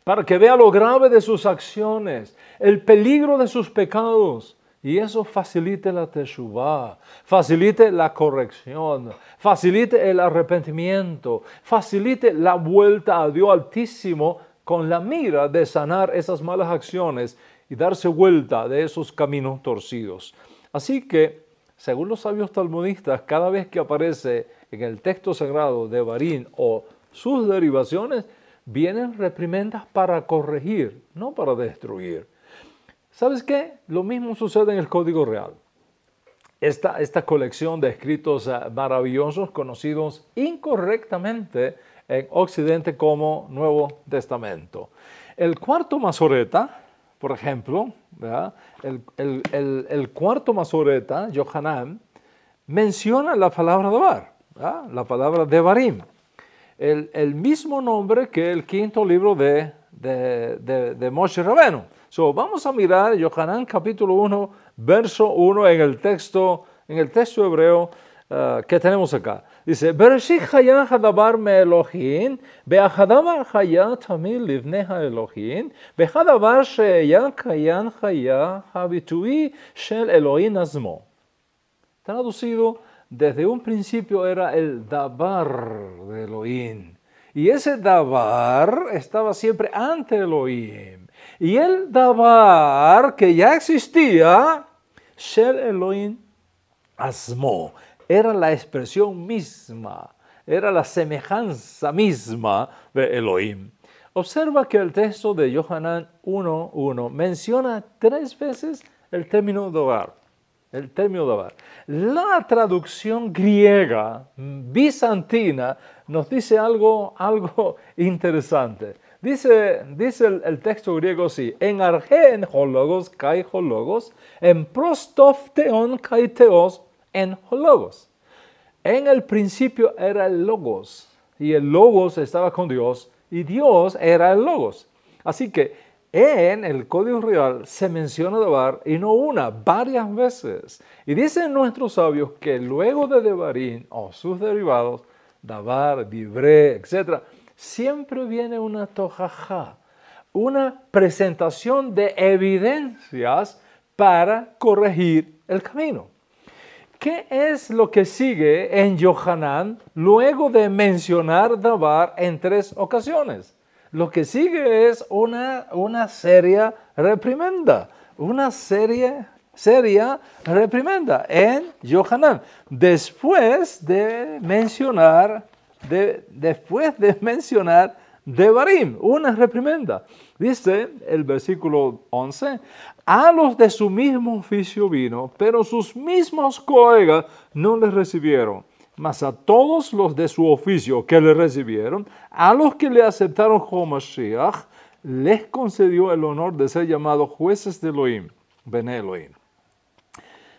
Speaker 1: para que vea lo grave de sus acciones, el peligro de sus pecados, y eso facilite la teshuvá, facilite la corrección, facilite el arrepentimiento, facilite la vuelta a Dios Altísimo con la mira de sanar esas malas acciones y darse vuelta de esos caminos torcidos. Así que, según los sabios talmudistas, cada vez que aparece en el texto sagrado de Devarim o sus derivaciones, vienen reprimendas para corregir, no para destruir. ¿Sabes qué? Lo mismo sucede en el Código Real. Esta colección de escritos maravillosos conocidos incorrectamente en Occidente como Nuevo Testamento. El cuarto Masoreta, por ejemplo, ¿verdad? El cuarto Masoreta, Yohanan, menciona la palabra Dabar, ¿verdad? La palabra Devarim. El mismo nombre que el quinto libro de Moshe Rabbeinu. Vamos a mirar Yohanan capítulo 1, verso 1 en el texto hebreo que tenemos acá. Dice, Bereshit haya hadabar me'Elohim, ve'ahadabar haya tamid livnei ha'Elohim, ve'hadabar she'eya kayan haya habitui shel Elohim azmo. Traducido, desde un principio era el dabar de Elohim. Y ese dabar estaba siempre ante Elohim. Y el dabar que ya existía, shel Elohim azmo, era la expresión misma, era la semejanza misma de Elohim. Observa que el texto de Yohanan 1:1 menciona 3 veces el término dabar. El término dabar. La traducción griega bizantina nos dice algo interesante. Dice el texto griego así, en arge en hologos kai hologos, en prostofteon kai teos en hologos. En el principio era el logos, y el logos estaba con Dios, y Dios era el logos. Así que en el Código Real se menciona dabar, y no una, varias veces. Y dicen nuestros sabios que luego de devarim o sus derivados, dabar, divré, etc., siempre viene una tojajá, una presentación de evidencias para corregir el camino. ¿Qué es lo que sigue en Yohanan luego de mencionar dabar en 3 ocasiones? Lo que sigue es una seria reprimenda, una seria reprimenda en Yohanan. Después de mencionar devarim, una reprimenda. Dice el versículo 11, a los de su mismo oficio vino, pero sus mismos colegas no le recibieron. Mas a todos los de su oficio que le recibieron, a los que le aceptaron como Mashiach, les concedió el honor de ser llamados jueces de Elohim, Bene Elohim.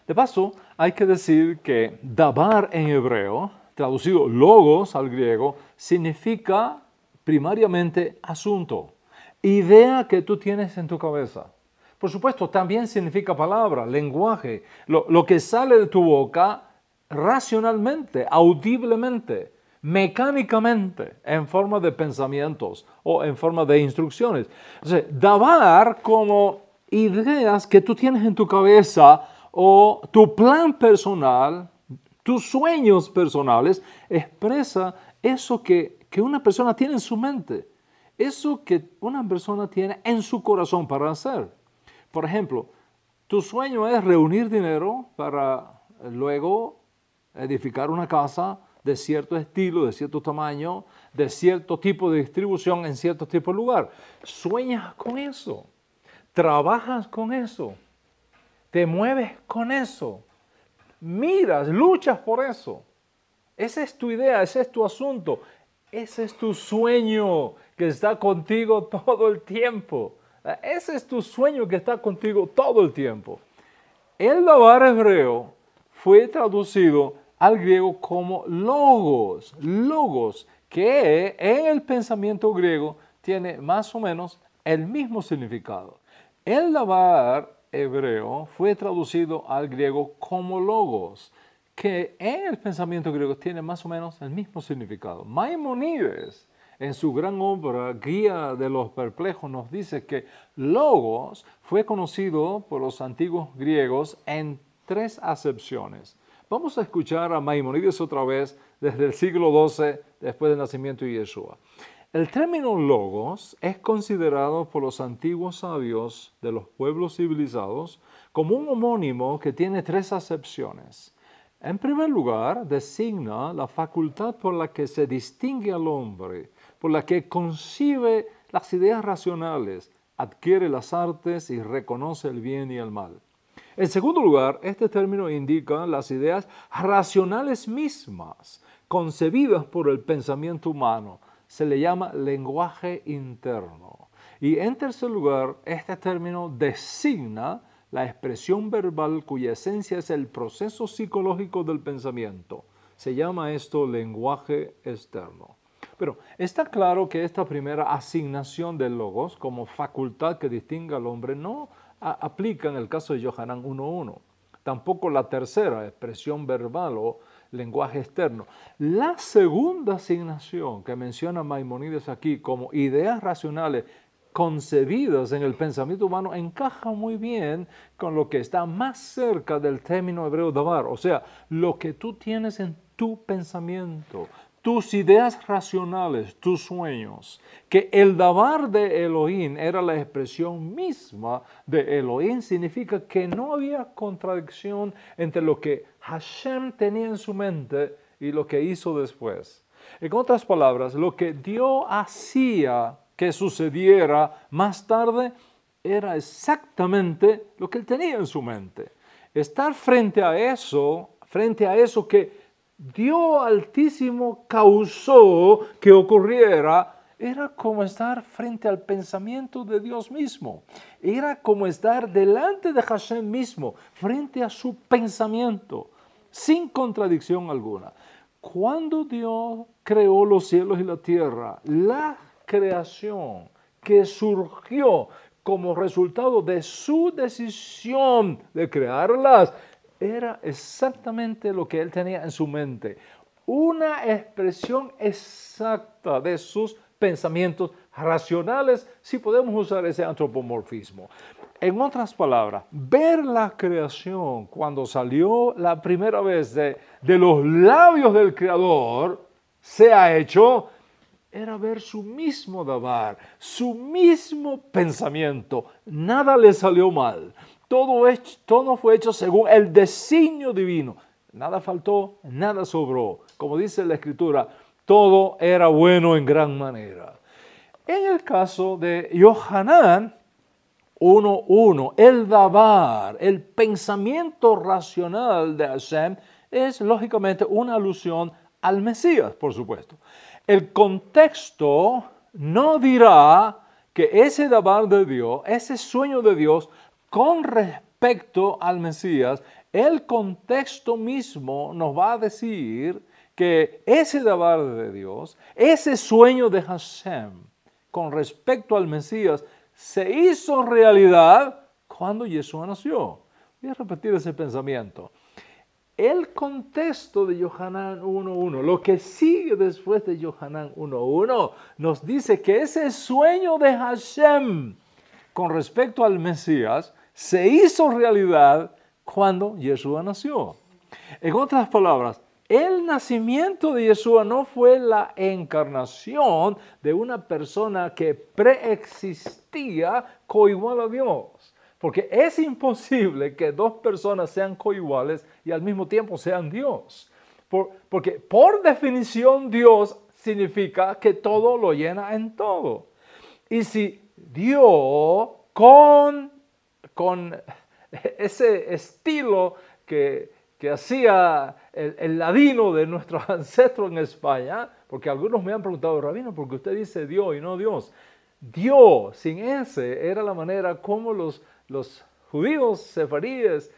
Speaker 1: De paso, hay que decir que dabar en hebreo, traducido logos al griego, significa primariamente asunto, idea que tú tienes en tu cabeza. Por supuesto, también significa palabra, lenguaje, lo que sale de tu boca racionalmente, audiblemente, mecánicamente, en forma de pensamientos o en forma de instrucciones. O sea, dabar como ideas que tú tienes en tu cabeza o tu plan personal, tus sueños personales, expresa eso que una persona tiene en su mente, eso que una persona tiene en su corazón para hacer. Por ejemplo, tu sueño es reunir dinero para luego edificar una casa de cierto estilo, de cierto tamaño, de cierto tipo de distribución en cierto tipo de lugar. Sueñas con eso, trabajas con eso, te mueves con eso, miras, luchas por eso. Esa es tu idea, ese es tu asunto, ese es tu sueño que está contigo todo el tiempo. Ese es tu sueño que está contigo todo el tiempo. El dabar hebreo fue traducido al griego como logos, que en el pensamiento griego tiene más o menos el mismo significado. El dabar hebreo fue traducido al griego como logos, que en el pensamiento griego tiene más o menos el mismo significado. Maimonides, en su gran obra Guía de los Perplejos, nos dice que logos fue conocido por los antiguos griegos en 3 acepciones. Vamos a escuchar a Maimonides otra vez desde el siglo XII, después del nacimiento de Yeshua. El término logos es considerado por los antiguos sabios de los pueblos civilizados como un homónimo que tiene 3 acepciones. En primer lugar, designa la facultad por la que se distingue al hombre, por la que concibe las ideas racionales, adquiere las artes y reconoce el bien y el mal. En segundo lugar, este término indica las ideas racionales mismas, concebidas por el pensamiento humano. Se le llama lenguaje interno. Y en tercer lugar, este término designa la expresión verbal cuya esencia es el proceso psicológico del pensamiento. Se llama esto lenguaje externo. Pero está claro que esta primera asignación del logos como facultad que distingue al hombre no aplica en el caso de Yohanan 1.1. Tampoco la tercera expresión verbal o lenguaje externo. La segunda asignación que menciona Maimónides aquí como ideas racionales concebidas en el pensamiento humano encaja muy bien con lo que está más cerca del término hebreo davar, o sea, lo que tú tienes en tu pensamiento, tus ideas racionales, tus sueños, que el davar de Elohim era la expresión misma de Elohim, significa que no había contradicción entre lo que Hashem tenía en su mente y lo que hizo después. En otras palabras, lo que Dios hacía que sucediera más tarde era exactamente lo que él tenía en su mente. Estar frente a eso que Dios Altísimo causó que ocurriera, era como estar frente al pensamiento de Dios mismo. Era como estar delante de Hashem mismo, frente a su pensamiento, sin contradicción alguna. Cuando Dios creó los cielos y la tierra, la creación que surgió como resultado de su decisión de crearlas, era exactamente lo que él tenía en su mente. Una expresión exacta de sus pensamientos racionales, si podemos usar ese antropomorfismo. En otras palabras, ver la creación cuando salió la primera vez de los labios del Creador, se ha hecho, era ver su mismo davar, su mismo pensamiento. Nada le salió mal. Todo fue hecho según el designio divino. Nada faltó, nada sobró. Como dice la Escritura, todo era bueno en gran manera. En el caso de Yohanan 1:1, el davar, el pensamiento racional de Hashem, es lógicamente una alusión al Mesías, por supuesto. El contexto no dirá que ese davar de Dios, ese sueño de Dios, con respecto al Mesías, el contexto mismo nos va a decir que ese davar de Dios, ese sueño de Hashem con respecto al Mesías, se hizo realidad cuando Yeshua nació. Voy a repetir ese pensamiento. El contexto de Yohanan 1:1, lo que sigue después de Yohanan 1:1, nos dice que ese sueño de Hashem con respecto al Mesías se hizo realidad cuando Yeshua nació. En otras palabras, el nacimiento de Yeshua no fue la encarnación de una persona que preexistía coigual a Dios. Porque es imposible que dos personas sean coiguales y al mismo tiempo sean Dios. Porque por definición Dios significa que todo lo llena en todo. Y si Dios con ese estilo que hacía el ladino de nuestros ancestros en España, porque algunos me han preguntado, rabino, ¿por qué usted dice Dios y no Dios? Dios, sin ese, era la manera como los judíos sefaríes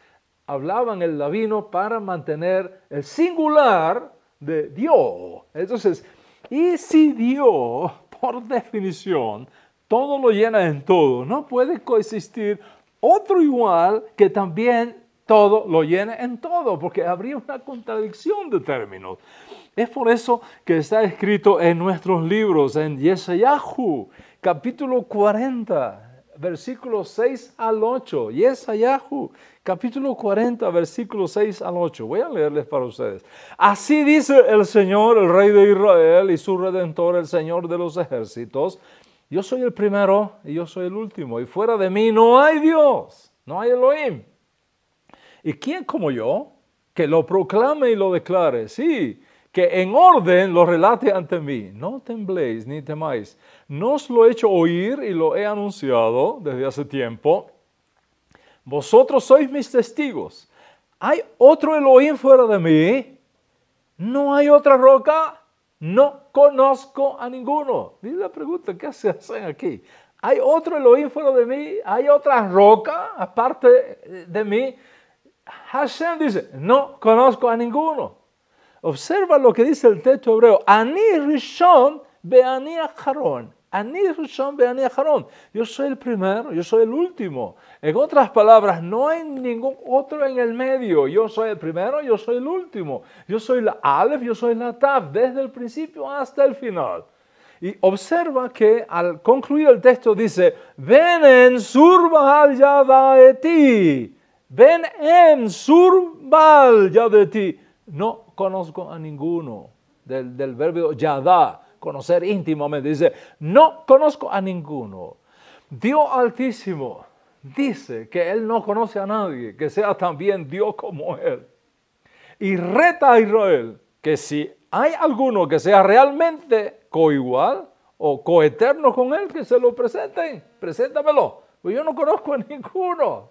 Speaker 1: hablaban el ladino para mantener el singular de Dios. Entonces, y si Dios, por definición, todo lo llena en todo, no puede coexistir otro igual que también todo lo llena en todo, porque habría una contradicción de términos. Es por eso que está escrito en nuestros libros, en Yeshayahu, capítulo 40, versículos 6 al 8. Yeshayahu, capítulo 40, versículos 6 al 8. Voy a leerles para ustedes. Así dice el Señor, el Rey de Israel y su Redentor, el Señor de los ejércitos. Yo soy el primero y yo soy el último, y fuera de mí no hay Dios, no hay Elohim. ¿Y quién como yo, que lo proclame y lo declare? Sí, que en orden lo relate ante mí. No tembléis ni temáis. No os lo he hecho oír y lo he anunciado desde hace tiempo. Vosotros sois mis testigos. ¿Hay otro Elohim fuera de mí? ¿No hay otra roca? No conozco a ninguno. Dice la pregunta, ¿qué se hacen aquí? ¿Hay otro Elohim fuera de mí? ¿Hay otra roca aparte de mí? Hashem dice, no conozco a ninguno. Observa lo que dice el texto hebreo. Ani Rishon be Ani Acharon. Ani Rishon ve'ani Aharon. Yo soy el primero, yo soy el último. En otras palabras, no hay ningún otro en el medio. Yo soy el primero, yo soy el último. Yo soy la Aleph, yo soy la Tav, desde el principio hasta el final. Y observa que al concluir el texto dice, ven en Surbal Yadaeti. Ven en Surbal Yadaeti. No conozco a ninguno. Del verbo Yadá, conocer íntimamente. Dice, no conozco a ninguno. Dios Altísimo dice que Él no conoce a nadie, que sea también Dios como Él. Y reta a Israel que si hay alguno que sea realmente coigual o coeterno con Él, que se lo presenten. Preséntamelo. Pues yo no conozco a ninguno.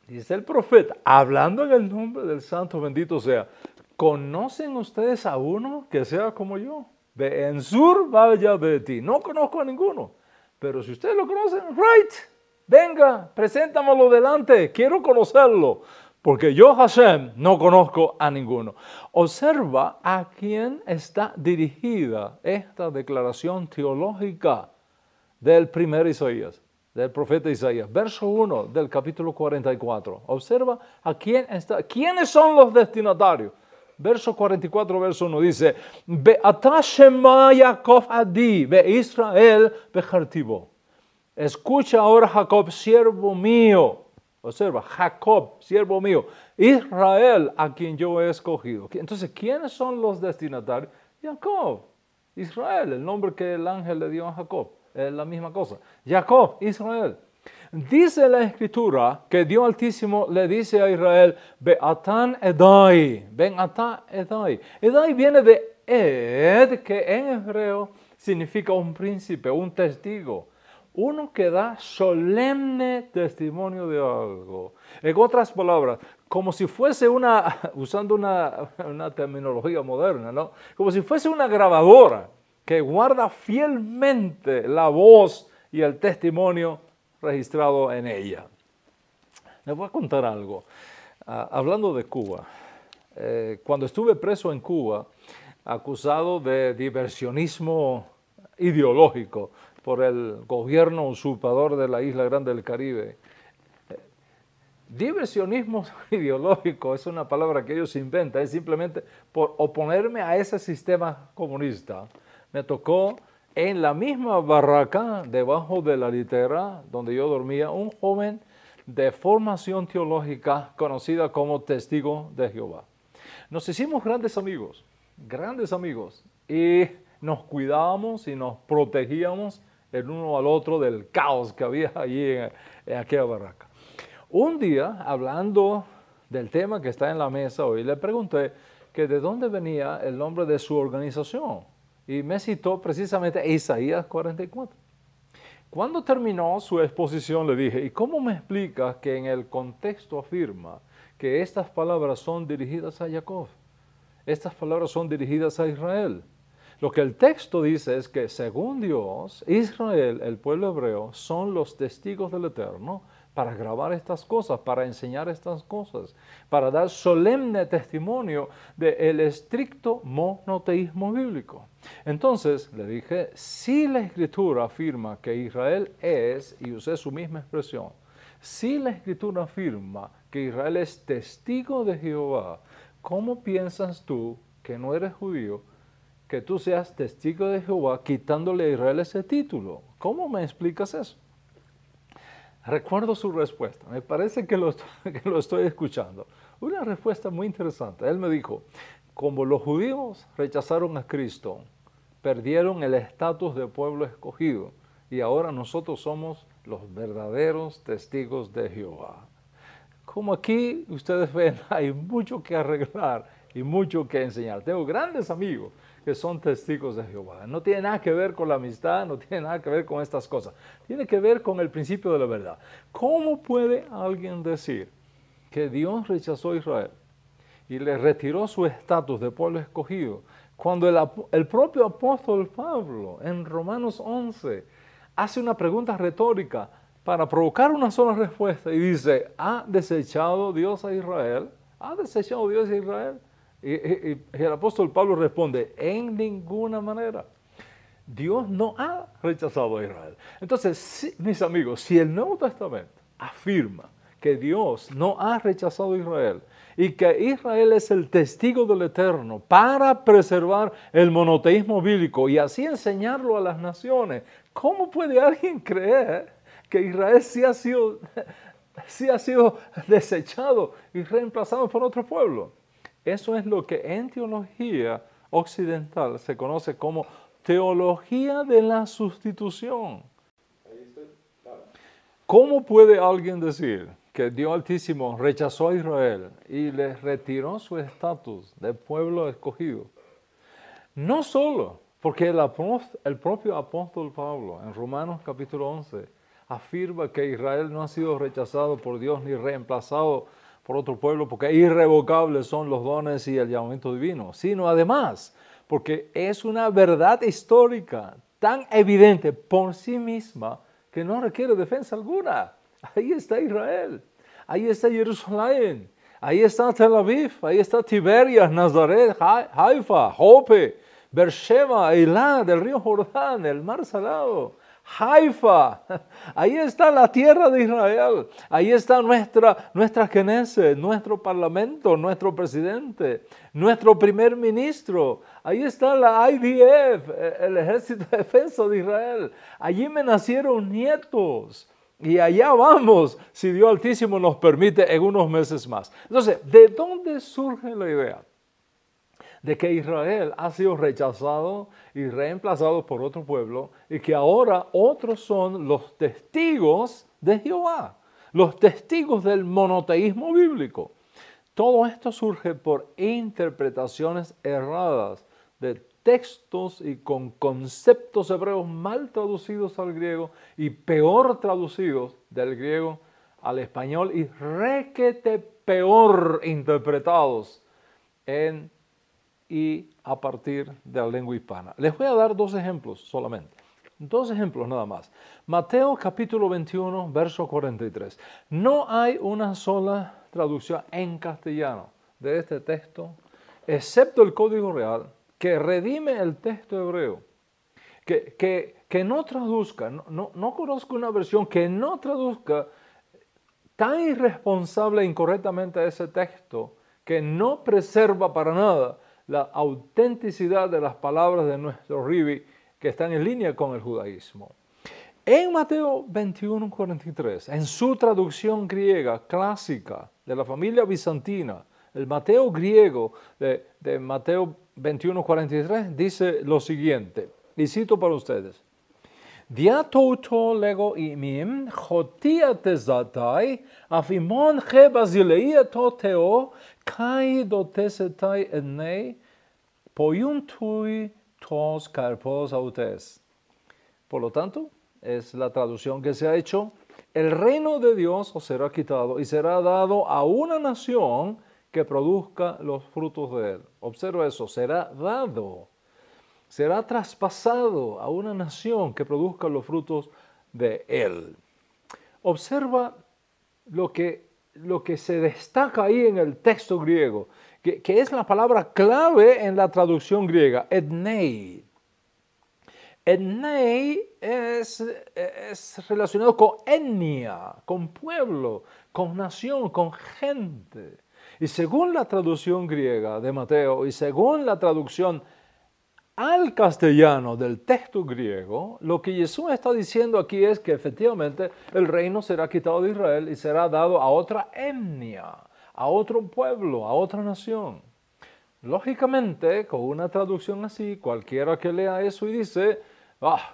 Speaker 1: Dice el profeta, hablando en el nombre del Santo bendito sea, ¿conocen ustedes a uno que sea como yo? De Ensur vaya de ti. No conozco a ninguno. Pero si ustedes lo conocen, right, venga, preséntamelo delante. Quiero conocerlo. Porque yo, Hashem, no conozco a ninguno. Observa a quién está dirigida esta declaración teológica del primer Isaías, del profeta Isaías. Verso 1 del capítulo 44. Observa a quién está. ¿Quiénes son los destinatarios? Verso 44, verso 1 dice, Be'ata Shema Yaakov Adi, Israel bechartibo. Escucha ahora, Jacob, siervo mío. Observa, Jacob, siervo mío. Israel, a quien yo he escogido. Entonces, ¿quiénes son los destinatarios? Jacob, Israel, el nombre que el ángel le dio a Jacob. Es la misma cosa. Jacob, Israel. Dice la Escritura que Dios Altísimo le dice a Israel, Be'atan Edai, Ben Ata Edai. Edai viene de Ed, que en hebreo significa un príncipe, un testigo. Uno que da solemne testimonio de algo. En otras palabras, como si fuese usando una terminología moderna, ¿no? Como si fuese una grabadora que guarda fielmente la voz y el testimonio registrado en ella. Les voy a contar algo. Hablando de Cuba, cuando estuve preso en Cuba, acusado de diversionismo ideológico por el gobierno usurpador de la isla grande del Caribe. Diversionismo ideológico es una palabra que ellos inventan, es simplemente por oponerme a ese sistema comunista. Me tocó en la misma barraca, debajo de la litera donde yo dormía, un joven de formación teológica conocida como Testigo de Jehová. Nos hicimos grandes amigos, y nos cuidábamos y nos protegíamos el uno al otro del caos que había allí en aquella barraca. Un día, hablando del tema que está en la mesa hoy, le pregunté que de dónde venía el nombre de su organización. Y me citó precisamente Isaías 44. Cuando terminó su exposición le dije, ¿y cómo me explicas que en el contexto afirma que estas palabras son dirigidas a Jacob? Estas palabras son dirigidas a Israel. Lo que el texto dice es que según Dios, Israel, el pueblo hebreo, son los testigos del Eterno para grabar estas cosas, para enseñar estas cosas, para dar solemne testimonio del estricto monoteísmo bíblico. Entonces le dije, si la Escritura afirma que Israel es, y usé su misma expresión, si la Escritura afirma que Israel es testigo de Jehová, ¿cómo piensas tú, que no eres judío, que tú seas testigo de Jehová quitándole a Israel ese título? ¿Cómo me explicas eso? Recuerdo su respuesta, me parece que lo estoy escuchando. Una respuesta muy interesante. Él me dijo, como los judíos rechazaron a Cristo, perdieron el estatus de pueblo escogido y ahora nosotros somos los verdaderos testigos de Jehová. Como aquí ustedes ven, hay mucho que arreglar y mucho que enseñar. Tengo grandes amigos que son testigos de Jehová. No tiene nada que ver con la amistad, no tiene nada que ver con estas cosas. Tiene que ver con el principio de la verdad. ¿Cómo puede alguien decir que Dios rechazó a Israel y le retiró su estatus de pueblo escogido cuando el propio apóstol Pablo en Romanos 11 hace una pregunta retórica para provocar una sola respuesta y dice, ¿ha desechado Dios a Israel? ¿Ha desechado Dios a Israel? Y el apóstol Pablo responde, en ninguna manera. Dios no ha rechazado a Israel. Entonces, mis amigos, si el Nuevo Testamento afirma que Dios no ha rechazado a Israel y que Israel es el testigo del Eterno para preservar el monoteísmo bíblico y así enseñarlo a las naciones, ¿cómo puede alguien creer que Israel sí ha sido desechado y reemplazado por otro pueblo? Eso es lo que en teología occidental se conoce como teología de la sustitución. ¿Cómo puede alguien decir que Dios Altísimo rechazó a Israel y le retiró su estatus de pueblo escogido? No solo porque el propio apóstol Pablo en Romanos capítulo 11 afirma que Israel no ha sido rechazado por Dios ni reemplazado por otro pueblo porque irrevocables son los dones y el llamamiento divino, sino además porque es una verdad histórica tan evidente por sí misma que no requiere defensa alguna. Ahí está Israel, ahí está Jerusalén, ahí está Tel Aviv, ahí está Tiberias, Nazaret, Haifa, Jope, Beersheba, Eilat, el río Jordán, el mar Salado, Haifa, ahí está la tierra de Israel, ahí está nuestra Knesset, nuestro parlamento, nuestro presidente, nuestro primer ministro, ahí está la IDF, el Ejército de Defensa de Israel, allí me nacieron nietos y allá vamos, si Dios Altísimo nos permite, en unos meses más. Entonces, ¿de dónde surge la idea de que Israel ha sido rechazado y reemplazado por otro pueblo y que ahora otros son los testigos de Jehová, los testigos del monoteísmo bíblico? Todo esto surge por interpretaciones erradas de textos y con conceptos hebreos mal traducidos al griego y peor traducidos del griego al español y requete peor interpretados y a partir de la lengua hispana. Les voy a dar dos ejemplos solamente. Dos ejemplos nada más. Mateo capítulo 21, verso 43. No hay una sola traducción en castellano de este texto, excepto el Código Real, que redime el texto hebreo. Que no traduzca, no conozco una versión que no traduzca tan irresponsable e incorrectamente ese texto, que no preserva para nada la autenticidad de las palabras de nuestro Ribi, que están en línea con el judaísmo. En Mateo 21:43, en su traducción griega clásica de la familia bizantina, el Mateo griego de Mateo 21:43 dice lo siguiente, y cito para ustedes: Diatouto lego imim chotiatezatai afimon che basileia toteo kai dotesetai enei poiuntui tos carpos autes. Por lo tanto, es la traducción que se ha hecho: el reino de Dios os será quitado y será dado a una nación que produzca los frutos de él. Observa eso, será dado. Será traspasado a una nación que produzca los frutos de él. Observa lo que se destaca ahí en el texto griego, que es la palabra clave en la traducción griega, etnei. Etnei es relacionado con etnia, con pueblo, con nación, con gente. Y según la traducción griega de Mateo y según la traducción al castellano del texto griego, lo que Jesús está diciendo aquí es que efectivamente el reino será quitado de Israel y será dado a otra etnia, a otro pueblo, a otra nación. Lógicamente, con una traducción así, cualquiera que lea eso y dice,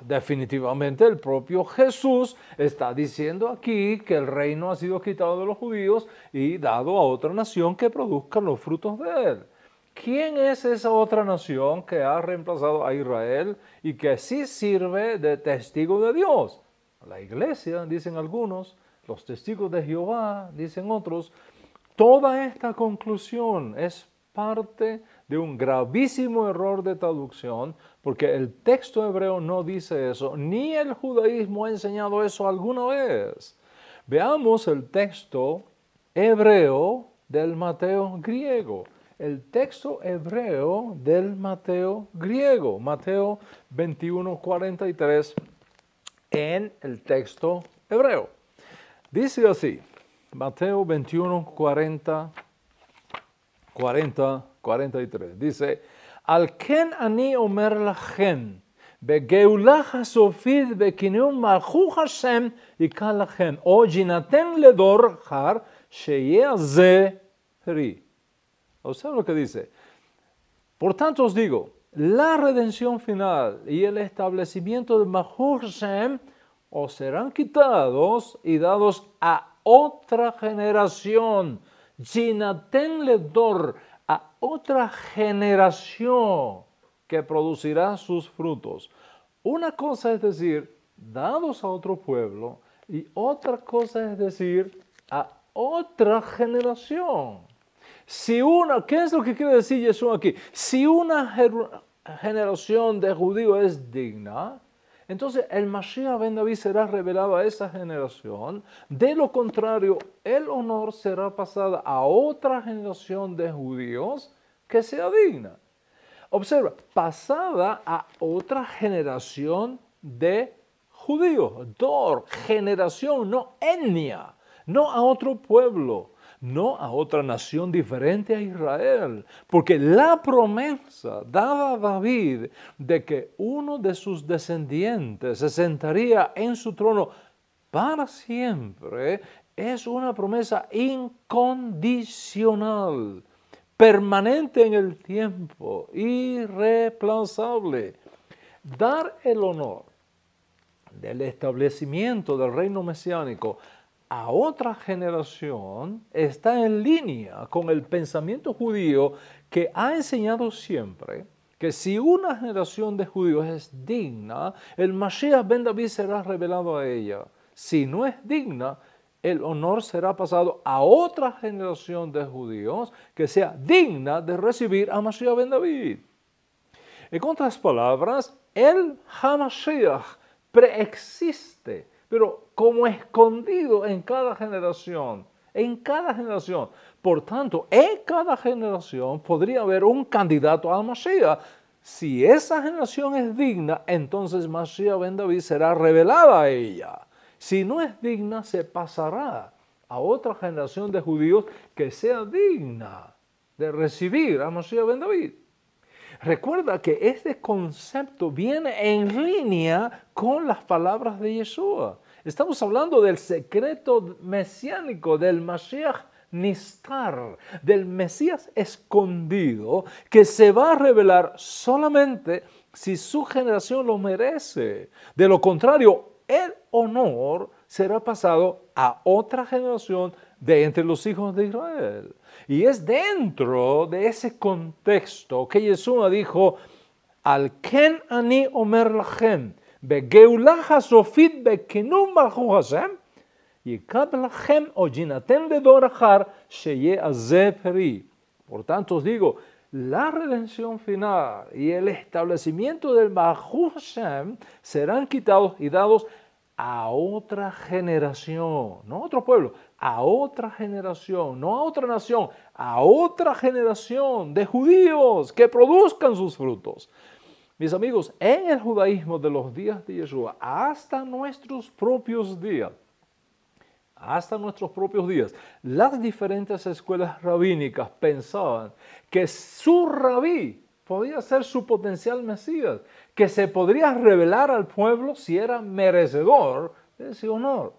Speaker 1: definitivamente el propio Jesús está diciendo aquí que el reino ha sido quitado de los judíos y dado a otra nación que produzca los frutos de él. ¿Quién es esa otra nación que ha reemplazado a Israel y que sí sirve de testigo de Dios? La iglesia, dicen algunos, los testigos de Jehová, dicen otros. Toda esta conclusión es parte de un gravísimo error de traducción, porque el texto hebreo no dice eso, ni el judaísmo ha enseñado eso alguna vez. Veamos el texto hebreo del Mateo griego. el texto hebreo del Mateo griego, Mateo 21:43, en el texto hebreo. Dice así, Mateo 21:43, dice, Al ken ani omer lachem, בגאולה הסופית בכינון מלכות השם יקרא לכם, עוד יינתן לדור אחר שיהיה זה פרי. Observa lo que dice. Por tanto os digo, la redención final y el establecimiento del Malchut Hashem os serán quitados y dados a otra generación. Yinaten ledor, a otra generación que producirá sus frutos. Una cosa es decir, dados a otro pueblo, y otra cosa es decir, a otra generación. ¿Qué es lo que quiere decir Jesús aquí? Si una generación de judíos es digna, entonces el Mashiach ben David será revelado a esa generación. De lo contrario, el honor será pasado a otra generación de judíos que sea digna. Observa, pasada a otra generación de judíos. Dor, generación, no etnia, no a otro pueblo, no a otra nación diferente a Israel. Porque la promesa dada a David de que uno de sus descendientes se sentaría en su trono para siempre es una promesa incondicional, permanente en el tiempo, irreemplazable. Dar el honor del establecimiento del reino mesiánico a otra generación está en línea con el pensamiento judío que ha enseñado siempre que si una generación de judíos es digna, el Mashiach ben David será revelado a ella. Si no es digna, el honor será pasado a otra generación de judíos que sea digna de recibir a Mashiach ben David. En otras palabras, el HaMashiach preexiste, pero como escondido en cada generación. Por tanto, en cada generación podría haber un candidato al Mashiach. Si esa generación es digna, entonces Mashiach ben David será revelada a ella. Si no es digna, se pasará a otra generación de judíos que sea digna de recibir a Mashiach ben David. Recuerda que este concepto viene en línea con las palabras de Yeshua. Estamos hablando del secreto mesiánico, del Mashiach Nistar, del Mesías escondido, que se va a revelar solamente si su generación lo merece. De lo contrario, el honor será pasado a otra generación de entre los hijos de Israel. Y es dentro de ese contexto que Yeshua dijo, Al ken ani omer lachem, בגאולה הסופית בכינון מלכות השם, יקרא לכם עוד יינתן לדור אחר שיהיה זה פרי. Por tanto os digo, la redención final y el establecimiento del Malchut Hashem serán quitados y dados a otra generación, no a otro pueblo, a otra generación, no a otra nación, a otra generación de judíos que produzcan sus frutos. Mis amigos, en el judaísmo de los días de Yeshua, hasta nuestros propios días, las diferentes escuelas rabínicas pensaban que su rabí podía ser su potencial Mesías, que se podría revelar al pueblo si era merecedor de ese honor.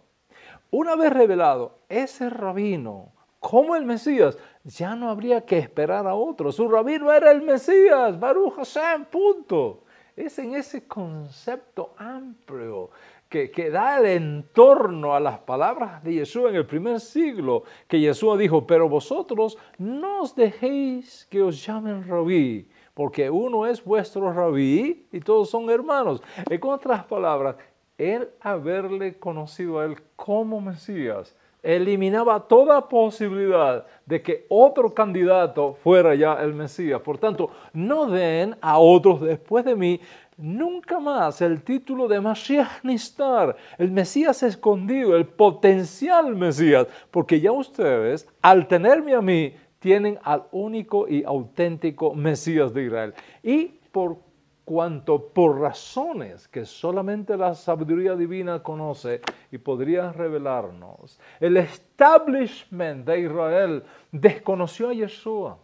Speaker 1: Una vez revelado ese rabino como el Mesías, ya no habría que esperar a otro. Su rabino era el Mesías, Baruch Hashem, punto. Es en ese concepto amplio que da el entorno a las palabras de Yeshua en el primer siglo, que Yeshua dijo, pero vosotros no os dejéis que os llamen rabí, porque uno es vuestro rabí y todos son hermanos. En otras palabras, el haberle conocido a él como Mesías eliminaba toda posibilidad de que otro candidato fuera ya el Mesías. Por tanto, no den a otros después de mí nunca más el título de Mashiach Nistar, el Mesías escondido, el potencial Mesías, porque ya ustedes, al tenerme a mí, tienen al único y auténtico Mesías de Israel. Y por cuanto, por razones que solamente la sabiduría divina conoce y podría revelarnos, el establishment de Israel desconoció a Yeshua,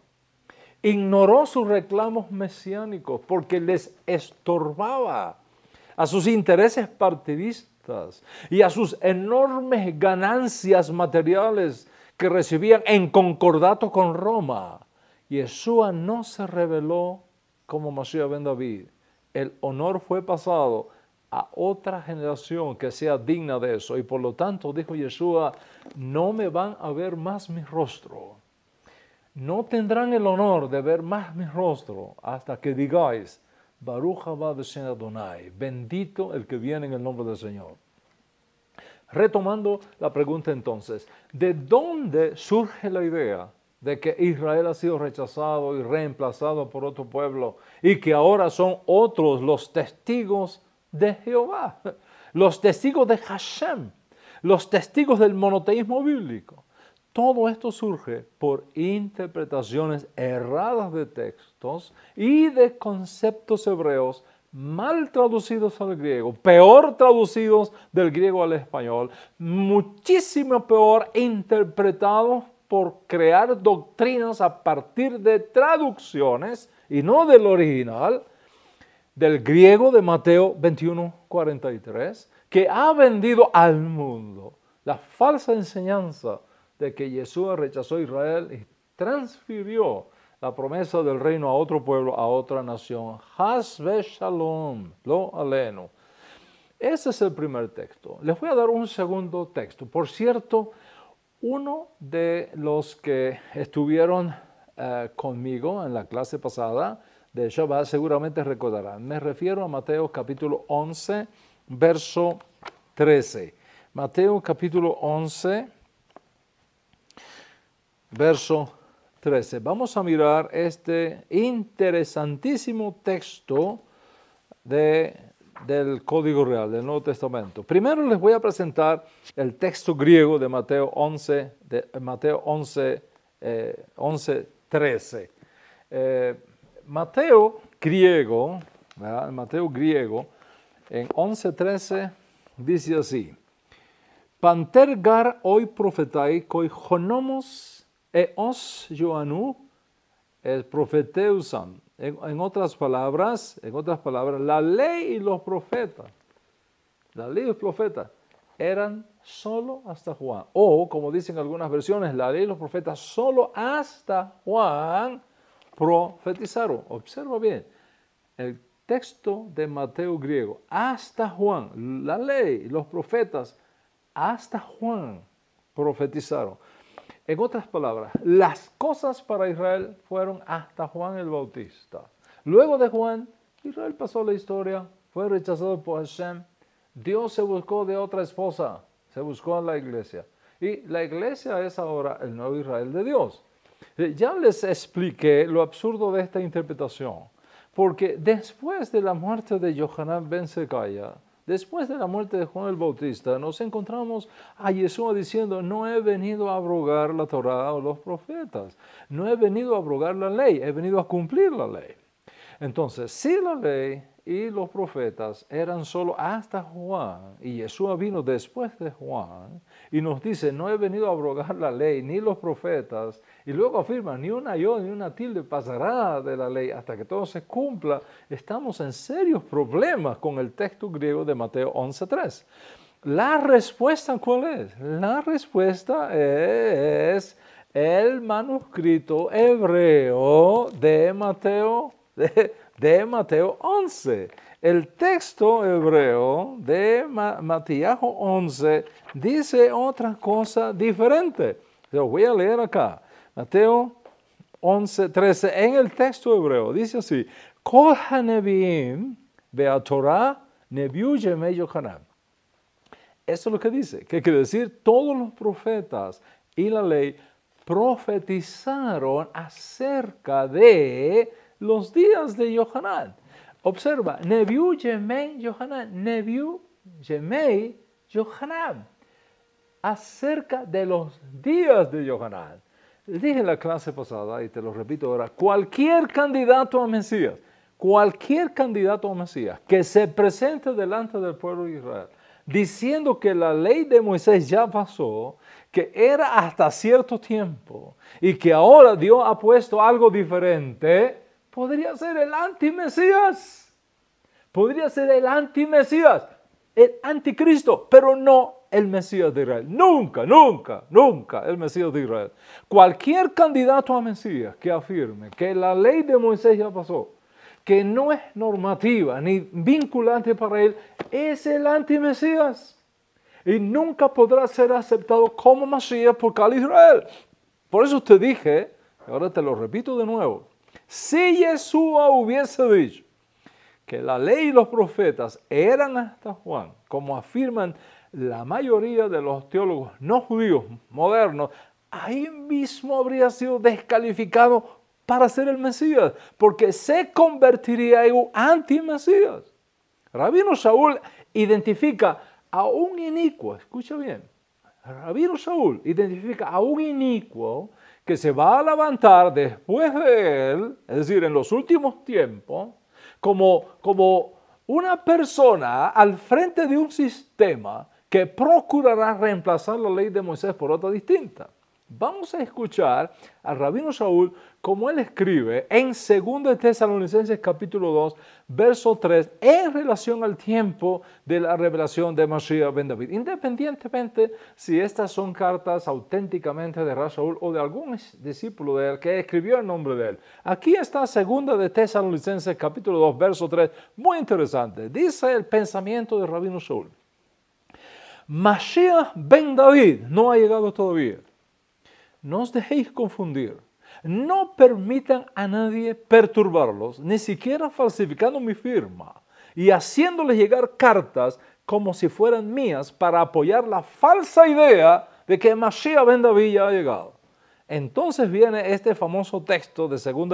Speaker 1: ignoró sus reclamos mesiánicos porque les estorbaba a sus intereses partidistas y a sus enormes ganancias materiales que recibían en concordato con Roma. Yeshua no se reveló como Mashiach ben David. El honor fue pasado a otra generación que sea digna de eso. Y por lo tanto, dijo Yeshua, no me van a ver más mi rostro. No tendrán el honor de ver más mi rostro hasta que digáis, Baruch haba Beshem Adonai, bendito el que viene en el nombre del Señor. Retomando la pregunta entonces, ¿de dónde surge la idea de que Israel ha sido rechazado y reemplazado por otro pueblo y que ahora son otros los testigos de Jehová, los testigos de Hashem, los testigos del monoteísmo bíblico? Todo esto surge por interpretaciones erradas de textos y de conceptos hebreos mal traducidos al griego, peor traducidos del griego al español, muchísimo peor interpretados por crear doctrinas a partir de traducciones y no del original, del griego de Mateo 21:43, que ha vendido al mundo la falsa enseñanza de que Yeshua rechazó a Israel y transfirió la promesa del reino a otro pueblo, a otra nación. Haz ve shalom, lo aleno. Ese es el primer texto. Les voy a dar un segundo texto. Por cierto, uno de los que estuvieron conmigo en la clase pasada de Shabbat seguramente recordarán. Me refiero a Mateo capítulo 11, verso 13. Mateo capítulo 11, verso 13. Vamos a mirar este interesantísimo texto del Código Real, del Nuevo Testamento. Primero les voy a presentar el texto griego de Mateo 11, 13. Mateo griego, ¿verdad? Mateo griego, en 11:13 dice así: Panter gar oi profetai koi honomos eos Joanu el profeteusan. En otras palabras, la ley y los profetas, eran solo hasta Juan. O, como dicen algunas versiones, la ley y los profetas solo hasta Juan profetizaron. Observa bien, el texto de Mateo griego, hasta Juan, la ley y los profetas, hasta Juan profetizaron. En otras palabras, las cosas para Israel fueron hasta Juan el Bautista. Luego de Juan, Israel pasó la historia, fue rechazado por Hashem. Dios se buscó de otra esposa, se buscó a la iglesia. Y la iglesia es ahora el nuevo Israel de Dios. Ya les expliqué lo absurdo de esta interpretación, porque después de la muerte de Yohanan ben Sekaya, después de la muerte de Juan el Bautista, nos encontramos a Yeshua diciendo, no he venido a abrogar la Torá o los profetas, no he venido a abrogar la ley, he venido a cumplir la ley. Entonces, si la ley y los profetas eran solo hasta Juan, y Yeshua vino después de Juan, y nos dice, no he venido a abrogar la ley ni los profetas, y luego afirma, ni una yo ni una tilde pasará de la ley hasta que todo se cumpla, estamos en serios problemas con el texto griego de Mateo 11:3. ¿La respuesta cuál es? La respuesta es el manuscrito hebreo de Mateo de Mateo 11. El texto hebreo de Mateo 11 dice otra cosa diferente. Lo voy a leer acá. Mateo 11:13. En el texto hebreo dice así: Kol haneviim ve'atorah neviu yemei Yohanan. Eso es lo que dice. ¿Qué quiere decir? Todos los profetas y la ley profetizaron acerca de los días de Yohanan. Observa, Neviu Yemei Yohanan, Neviu Yemei Yohanan, acerca de los días de Yohanan. Dije en la clase pasada, y te lo repito ahora, cualquier candidato a Mesías que se presente delante del pueblo de Israel, diciendo que la ley de Moisés ya pasó, que era hasta cierto tiempo, y que ahora Dios ha puesto algo diferente, podría ser el anti-Mesías. Podría ser el anti-Mesías, el anticristo, pero no el Mesías de Israel. Nunca, nunca, nunca el Mesías de Israel. Cualquier candidato a Mesías que afirme que la ley de Moisés ya pasó, que no es normativa ni vinculante para él, es el anti-Mesías. Y nunca podrá ser aceptado como Mesías por cada Israel. Por eso te dije, ahora te lo repito de nuevo, si Yeshua hubiese dicho que la ley y los profetas eran hasta Juan, como afirman la mayoría de los teólogos no judíos modernos, ahí mismo habría sido descalificado para ser el Mesías, porque se convertiría en un anti-Mesías. Rabino Shaul identifica a un inicuo, escucha bien, Rabino Shaul identifica a un inicuo que se va a levantar después de él, es decir, en los últimos tiempos, como una persona al frente de un sistema que procurará reemplazar la ley de Moisés por otra distinta. Vamos a escuchar al Rabino Shaul como él escribe en 2 Tesalonicenses capítulo 2, verso 3, en relación al tiempo de la revelación de Mashiach ben David. Independientemente si estas son cartas auténticamente de Rabbi Shaul o de algún discípulo de él que escribió en nombre de él. Aquí está 2 Tesalonicenses capítulo 2, verso 3, muy interesante. Dice el pensamiento de Rabino Shaul. Mashiach ben David no ha llegado todavía. No os dejéis confundir. No permitan a nadie perturbarlos, ni siquiera falsificando mi firma y haciéndoles llegar cartas como si fueran mías para apoyar la falsa idea de que Mashiach ben David ya ha llegado. Entonces viene este famoso texto de 2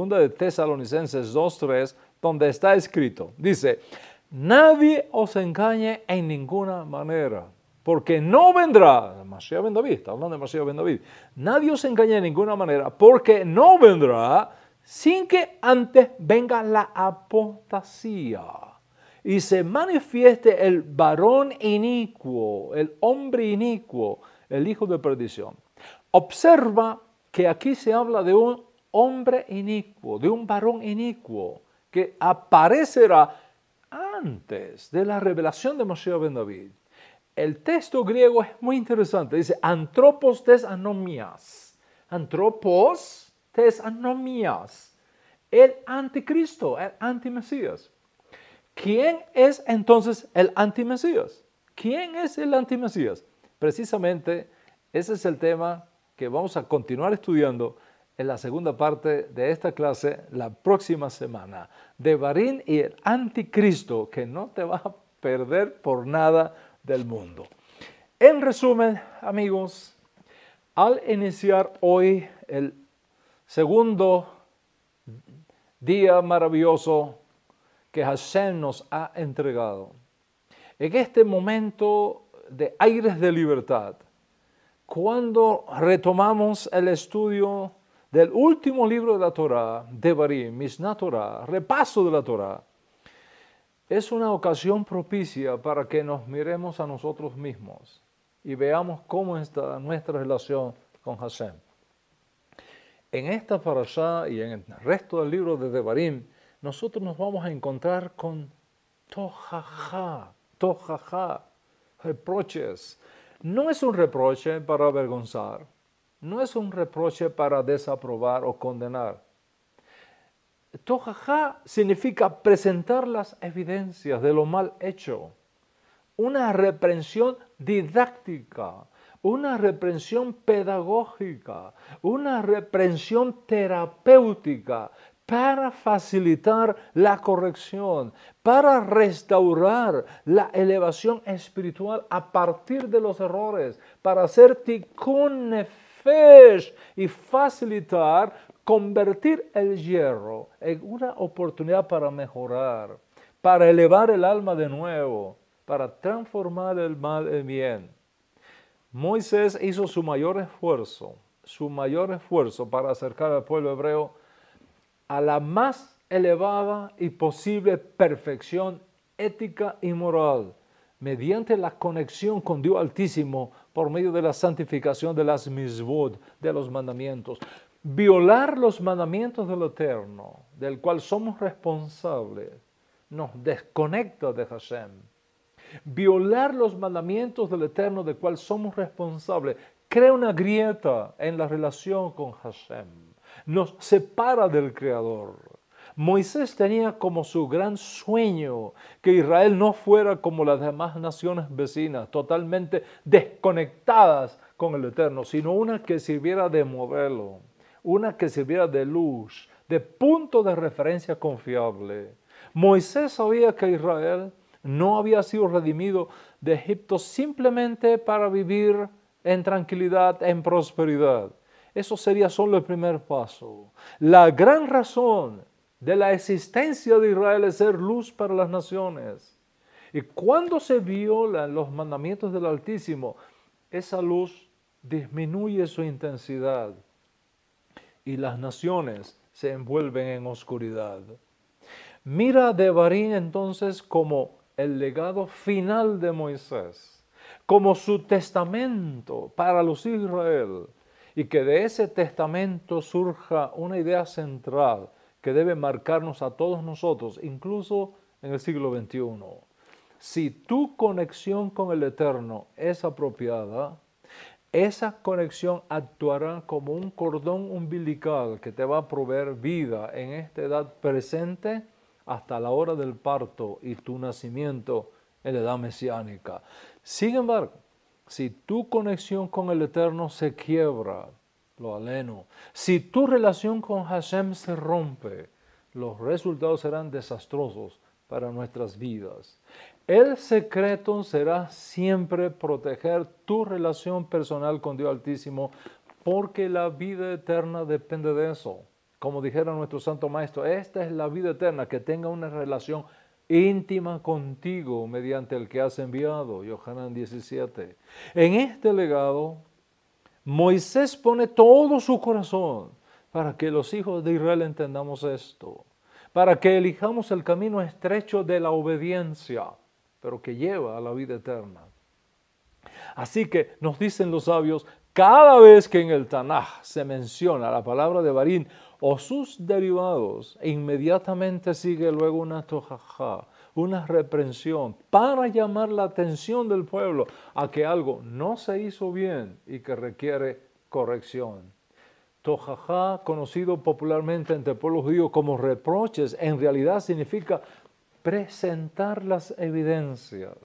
Speaker 1: de Tesalonicenses 2:3, donde está escrito, dice, nadie os engañe en ninguna manera. Porque no vendrá, Mashiach ben David, está hablando de Mashiach ben David, nadie os engañe de ninguna manera, porque no vendrá sin que antes venga la apostasía y se manifieste el varón inicuo, el hombre inicuo, el hijo de perdición. Observa que aquí se habla de un hombre inicuo, de un varón inicuo, que aparecerá antes de la revelación de Mashiach ben David. El texto griego es muy interesante. Dice, antropos tes anomias. Antropos tes anomias. El anticristo, el antimesías. ¿Quién es entonces el antimesías? ¿Quién es el antimesías? Precisamente ese es el tema que vamos a continuar estudiando en la segunda parte de esta clase la próxima semana. Devarim y el anticristo, que no te vas a perder por nada del mundo. En resumen, amigos, al iniciar hoy el segundo día maravilloso que Hashem nos ha entregado, en este momento de aires de libertad, cuando retomamos el estudio del último libro de la Torah, Devarim, Mishnah Torah, repaso de la Torah, es una ocasión propicia para que nos miremos a nosotros mismos y veamos cómo está nuestra relación con Hashem. En esta parashá y en el resto del libro de Devarim, nosotros nos vamos a encontrar con tojajá, reproches. No es un reproche para avergonzar, no es un reproche para desaprobar o condenar. Tojajá significa presentar las evidencias de lo mal hecho, una reprensión didáctica, una reprensión pedagógica, una reprensión terapéutica para facilitar la corrección, para restaurar la elevación espiritual a partir de los errores, para hacer tikkun nefesh y facilitar convertir el hierro en una oportunidad para mejorar, para elevar el alma de nuevo, para transformar el mal en bien. Moisés hizo su mayor esfuerzo su mayor esfuerzo para acercar al pueblo hebreo a la más elevada y posible perfección ética y moral, mediante la conexión con Dios Altísimo por medio de la santificación de las misvot, de los mandamientos. Violar los mandamientos del Eterno, del cual somos responsables, nos desconecta de Hashem. Violar los mandamientos del Eterno, del cual somos responsables, crea una grieta en la relación con Hashem. Nos separa del Creador. Moisés tenía como su gran sueño que Israel no fuera como las demás naciones vecinas, totalmente desconectadas con el Eterno, sino una que sirviera de modelo, una que sirviera de luz, de punto de referencia confiable. Moisés sabía que Israel no había sido redimido de Egipto simplemente para vivir en tranquilidad, en prosperidad. Eso sería solo el primer paso. La gran razón de la existencia de Israel es ser luz para las naciones. Y cuando se violan los mandamientos del Altísimo, esa luz disminuye su intensidad y las naciones se envuelven en oscuridad. Mira a Devarim entonces como el legado final de Moisés, como su testamento para los hijos de Israel, y que de ese testamento surja una idea central que debe marcarnos a todos nosotros, incluso en el siglo XXI. Si tu conexión con el Eterno es apropiada, esa conexión actuará como un cordón umbilical que te va a proveer vida en esta edad presente hasta la hora del parto y tu nacimiento en la edad mesiánica. Sin embargo, si tu conexión con el Eterno se quiebra, lo aleno, si tu relación con Hashem se rompe, los resultados serán desastrosos para nuestras vidas. El secreto será siempre proteger tu relación personal con Dios Altísimo, porque la vida eterna depende de eso. Como dijera nuestro Santo Maestro, esta es la vida eterna, que tenga una relación íntima contigo mediante el que has enviado, Yohanan 17. En este legado, Moisés pone todo su corazón para que los hijos de Israel entendamos esto, para que elijamos el camino estrecho de la obediencia, pero que lleva a la vida eterna. Así que nos dicen los sabios, cada vez que en el Tanaj se menciona la palabra Devarim o sus derivados, inmediatamente sigue luego una tojajá, una reprensión para llamar la atención del pueblo a que algo no se hizo bien y que requiere corrección. Tojajá, conocido popularmente entre el pueblo judío como reproches, en realidad significa presentar las evidencias.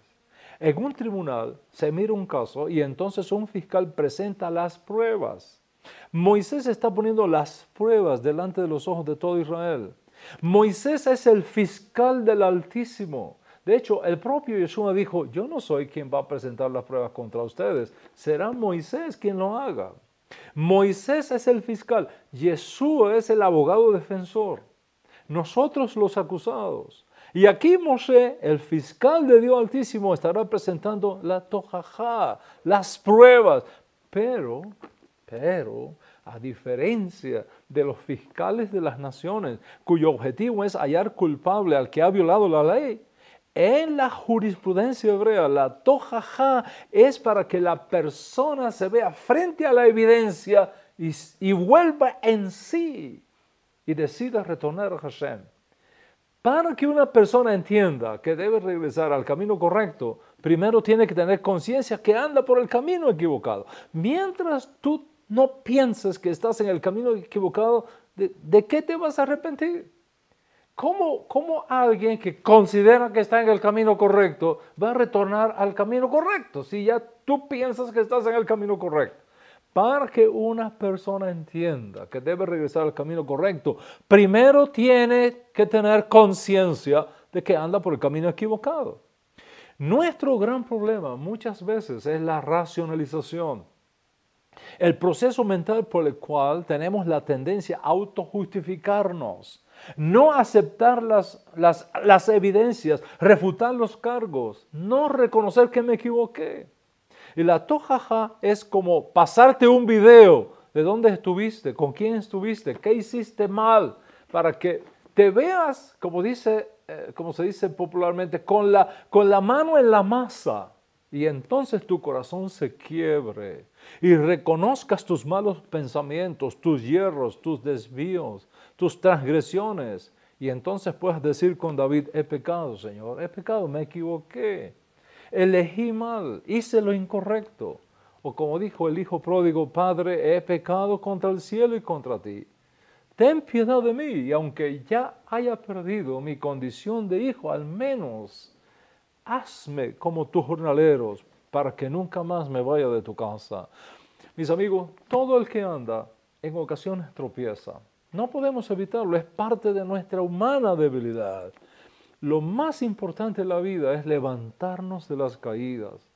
Speaker 1: En un tribunal se mira un caso y entonces un fiscal presenta las pruebas. Moisés está poniendo las pruebas delante de los ojos de todo Israel. Moisés es el fiscal del Altísimo. De hecho, el propio Yeshua dijo, yo no soy quien va a presentar las pruebas contra ustedes, será Moisés quien lo haga. Moisés es el fiscal, Yeshua es el abogado defensor, nosotros los acusados. Y aquí Moshe, el fiscal de Dios Altísimo, estará presentando la tojajá, las pruebas. Pero, a diferencia de los fiscales de las naciones, cuyo objetivo es hallar culpable al que ha violado la ley, en la jurisprudencia hebrea, la tojajá es para que la persona se vea frente a la evidencia y vuelva en sí y decida retornar a Hashem. Para que una persona entienda que debe regresar al camino correcto, primero tiene que tener conciencia que anda por el camino equivocado. Mientras tú no pienses que estás en el camino equivocado, ¿de qué te vas a arrepentir? ¿Cómo alguien que considera que está en el camino correcto va a retornar al camino correcto si ya tú piensas que estás en el camino correcto? Para que una persona entienda que debe regresar al camino correcto, primero tiene que tener conciencia de que anda por el camino equivocado. Nuestro gran problema muchas veces es la racionalización. El proceso mental por el cual tenemos la tendencia a autojustificarnos, no aceptar las evidencias, refutar los cargos, no reconocer que me equivoqué. Y la tojajá es como pasarte un video de dónde estuviste, con quién estuviste, qué hiciste mal, para que te veas, como se dice popularmente, con la mano en la masa. Y entonces tu corazón se quiebre y reconozcas tus malos pensamientos, tus hierros, tus desvíos, tus transgresiones. Y entonces puedes decir con David, he pecado, Señor, he pecado, me equivoqué, elegí mal, hice lo incorrecto. O como dijo el hijo pródigo, Padre, he pecado contra el cielo y contra ti. Ten piedad de mí, y aunque ya haya perdido mi condición de hijo, al menos hazme como tus jornaleros, para que nunca más me vaya de tu casa. Mis amigos, todo el que anda en ocasiones tropieza. No podemos evitarlo, es parte de nuestra humana debilidad. Lo más importante en la vida es levantarnos de las caídas.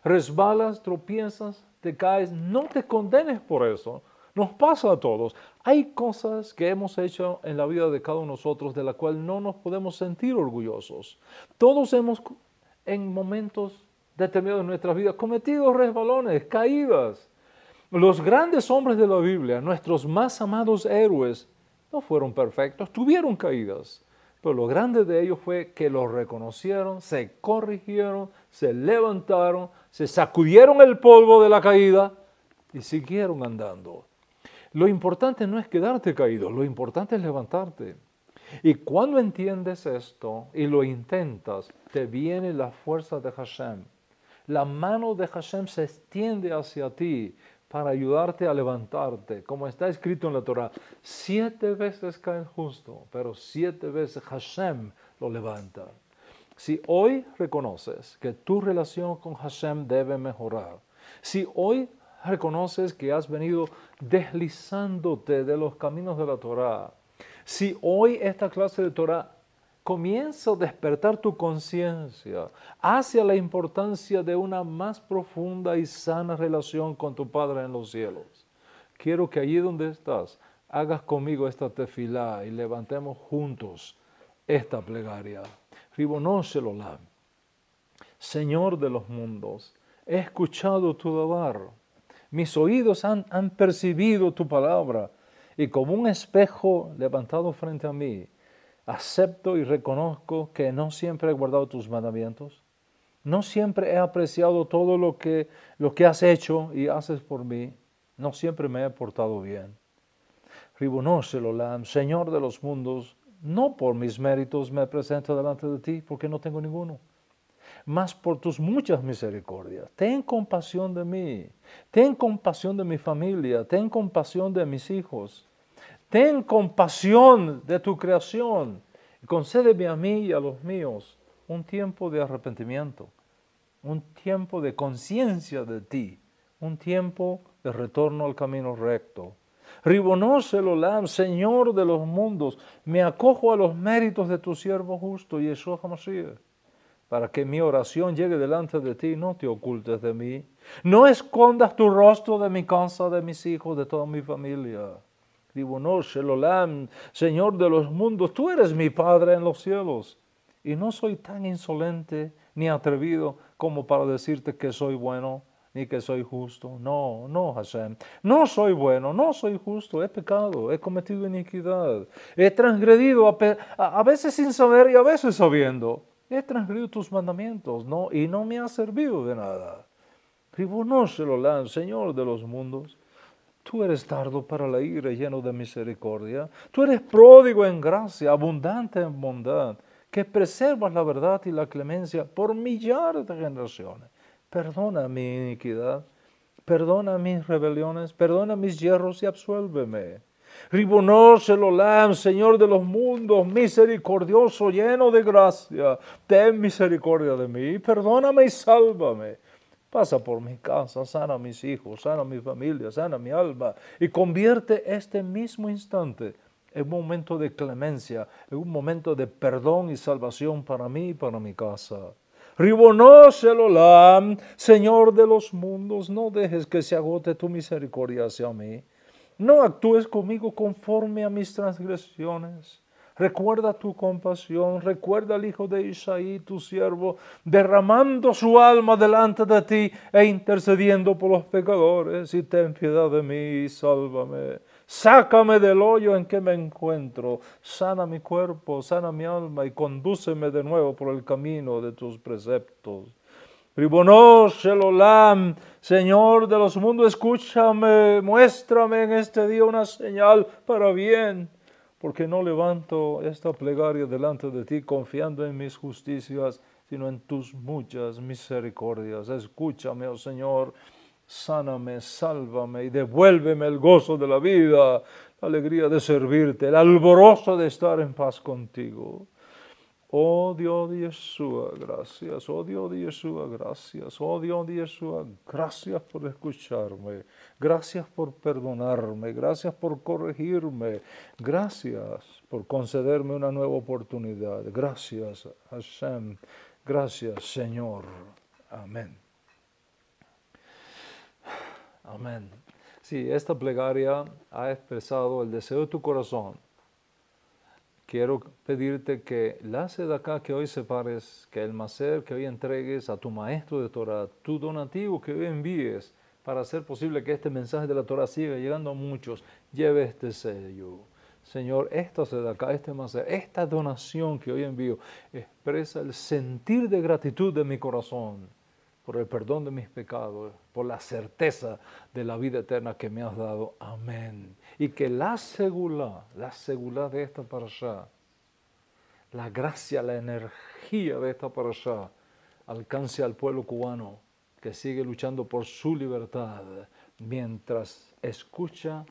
Speaker 1: Resbalas, tropiezas, te caes, no te condenes por eso. Nos pasa a todos. Hay cosas que hemos hecho en la vida de cada uno de nosotros de la cual no nos podemos sentir orgullosos. Todos hemos, en momentos determinados de nuestra vida, cometido resbalones, caídas. Los grandes hombres de la Biblia, nuestros más amados héroes, no fueron perfectos, tuvieron caídas. Pero lo grande de ellos fue que los reconocieron, se corrigieron, se levantaron, se sacudieron el polvo de la caída y siguieron andando. Lo importante no es quedarte caído, lo importante es levantarte. Y cuando entiendes esto y lo intentas, te viene la fuerza de Hashem. La mano de Hashem se extiende hacia ti para ayudarte a levantarte. Como está escrito en la Torah, 7 veces cae el justo, pero 7 veces Hashem lo levanta. Si hoy reconoces que tu relación con Hashem debe mejorar, si hoy reconoces que has venido deslizándote de los caminos de la Torah, si hoy esta clase de Torah comienza a despertar tu conciencia hacia la importancia de una más profunda y sana relación con tu Padre en los cielos, quiero que allí donde estás hagas conmigo esta tefilá y levantemos juntos esta plegaria. Ribono shel olam, Señor de los mundos, he escuchado tu dabar, mis oídos han percibido tu palabra, y como un espejo levantado frente a mí, acepto y reconozco que no siempre he guardado tus mandamientos, no siempre he apreciado todo lo que has hecho y haces por mí, no siempre me he portado bien. Ribono shel olam, Señor de los mundos, no por mis méritos me presento delante de ti, porque no tengo ninguno, mas por tus muchas misericordias. Ten compasión de mí, ten compasión de mi familia, ten compasión de mis hijos, ten compasión de tu creación y concédeme a mí y a los míos un tiempo de arrepentimiento, un tiempo de conciencia de ti, un tiempo de retorno al camino recto. Ribono shel olam, Señor de los mundos, me acojo a los méritos de tu siervo justo, Yeshua HaMashiach, para que mi oración llegue delante de ti. No te ocultes de mí, no escondas tu rostro de mi casa, de mis hijos, de toda mi familia. Ribono shel olam, Señor de los mundos, tú eres mi Padre en los cielos, y no soy tan insolente ni atrevido como para decirte que soy bueno ni que soy justo. No, Hashem, no soy bueno, no soy justo, he pecado, he cometido iniquidad, he transgredido a veces sin saber y a veces sabiendo. He transgredido tus mandamientos, y no me ha servido de nada. Ribono shel olam, Señor de los mundos, tú eres tardo para la ira, lleno de misericordia. Tú eres pródigo en gracia, abundante en bondad, que preservas la verdad y la clemencia por millares de generaciones. Perdona mi iniquidad, perdona mis rebeliones, perdona mis yerros y absuélveme. Ribono shel olam, Señor de los mundos, misericordioso, lleno de gracia, ten misericordia de mí, perdóname y sálvame. Pasa por mi casa, sana a mis hijos, sana a mi familia, sana a mi alma, y convierte este mismo instante en un momento de clemencia, en un momento de perdón y salvación para mí y para mi casa. Ribono shel olam, Señor de los mundos, no dejes que se agote tu misericordia hacia mí. No actúes conmigo conforme a mis transgresiones. Recuerda tu compasión, recuerda al hijo de Isaí, tu siervo, derramando su alma delante de ti e intercediendo por los pecadores, y ten piedad de mí y sálvame. Sácame del hoyo en que me encuentro, sana mi cuerpo, sana mi alma y condúceme de nuevo por el camino de tus preceptos. Ribono Shel Olam, Señor de los mundos, escúchame, muéstrame en este día una señal para bien, porque no levanto esta plegaria delante de ti confiando en mis justicias, sino en tus muchas misericordias. Escúchame, oh Señor, sáname, sálvame y devuélveme el gozo de la vida, la alegría de servirte, el alborozo de estar en paz contigo. Oh Dios de Yeshua, gracias. Oh Dios de Yeshua, gracias. Oh Dios de Yeshua, gracias por escucharme. Gracias por perdonarme. Gracias por corregirme. Gracias por concederme una nueva oportunidad. Gracias, Hashem. Gracias, Señor. Amén. Amén. Sí, esta plegaria ha expresado el deseo de tu corazón. Quiero pedirte que la sedacá que hoy separes, que el maser que hoy entregues a tu maestro de Torah, tu donativo que hoy envíes para hacer posible que este mensaje de la Torah siga llegando a muchos, lleve este sello. Señor, esta sedacá, este maser, esta donación que hoy envío, expresa el sentir de gratitud de mi corazón por el perdón de mis pecados, por la certeza de la vida eterna que me has dado. Amén. Y que la segulá de esta parashá, la gracia, la energía de esta parashá, alcance al pueblo cubano que sigue luchando por su libertad, mientras escucha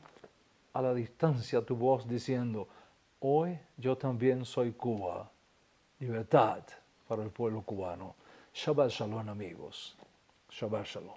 Speaker 1: a la distancia tu voz diciendo, hoy yo también soy Cuba. Libertad para el pueblo cubano. Shabbat Shalom, amigos. Shabbat Shalom.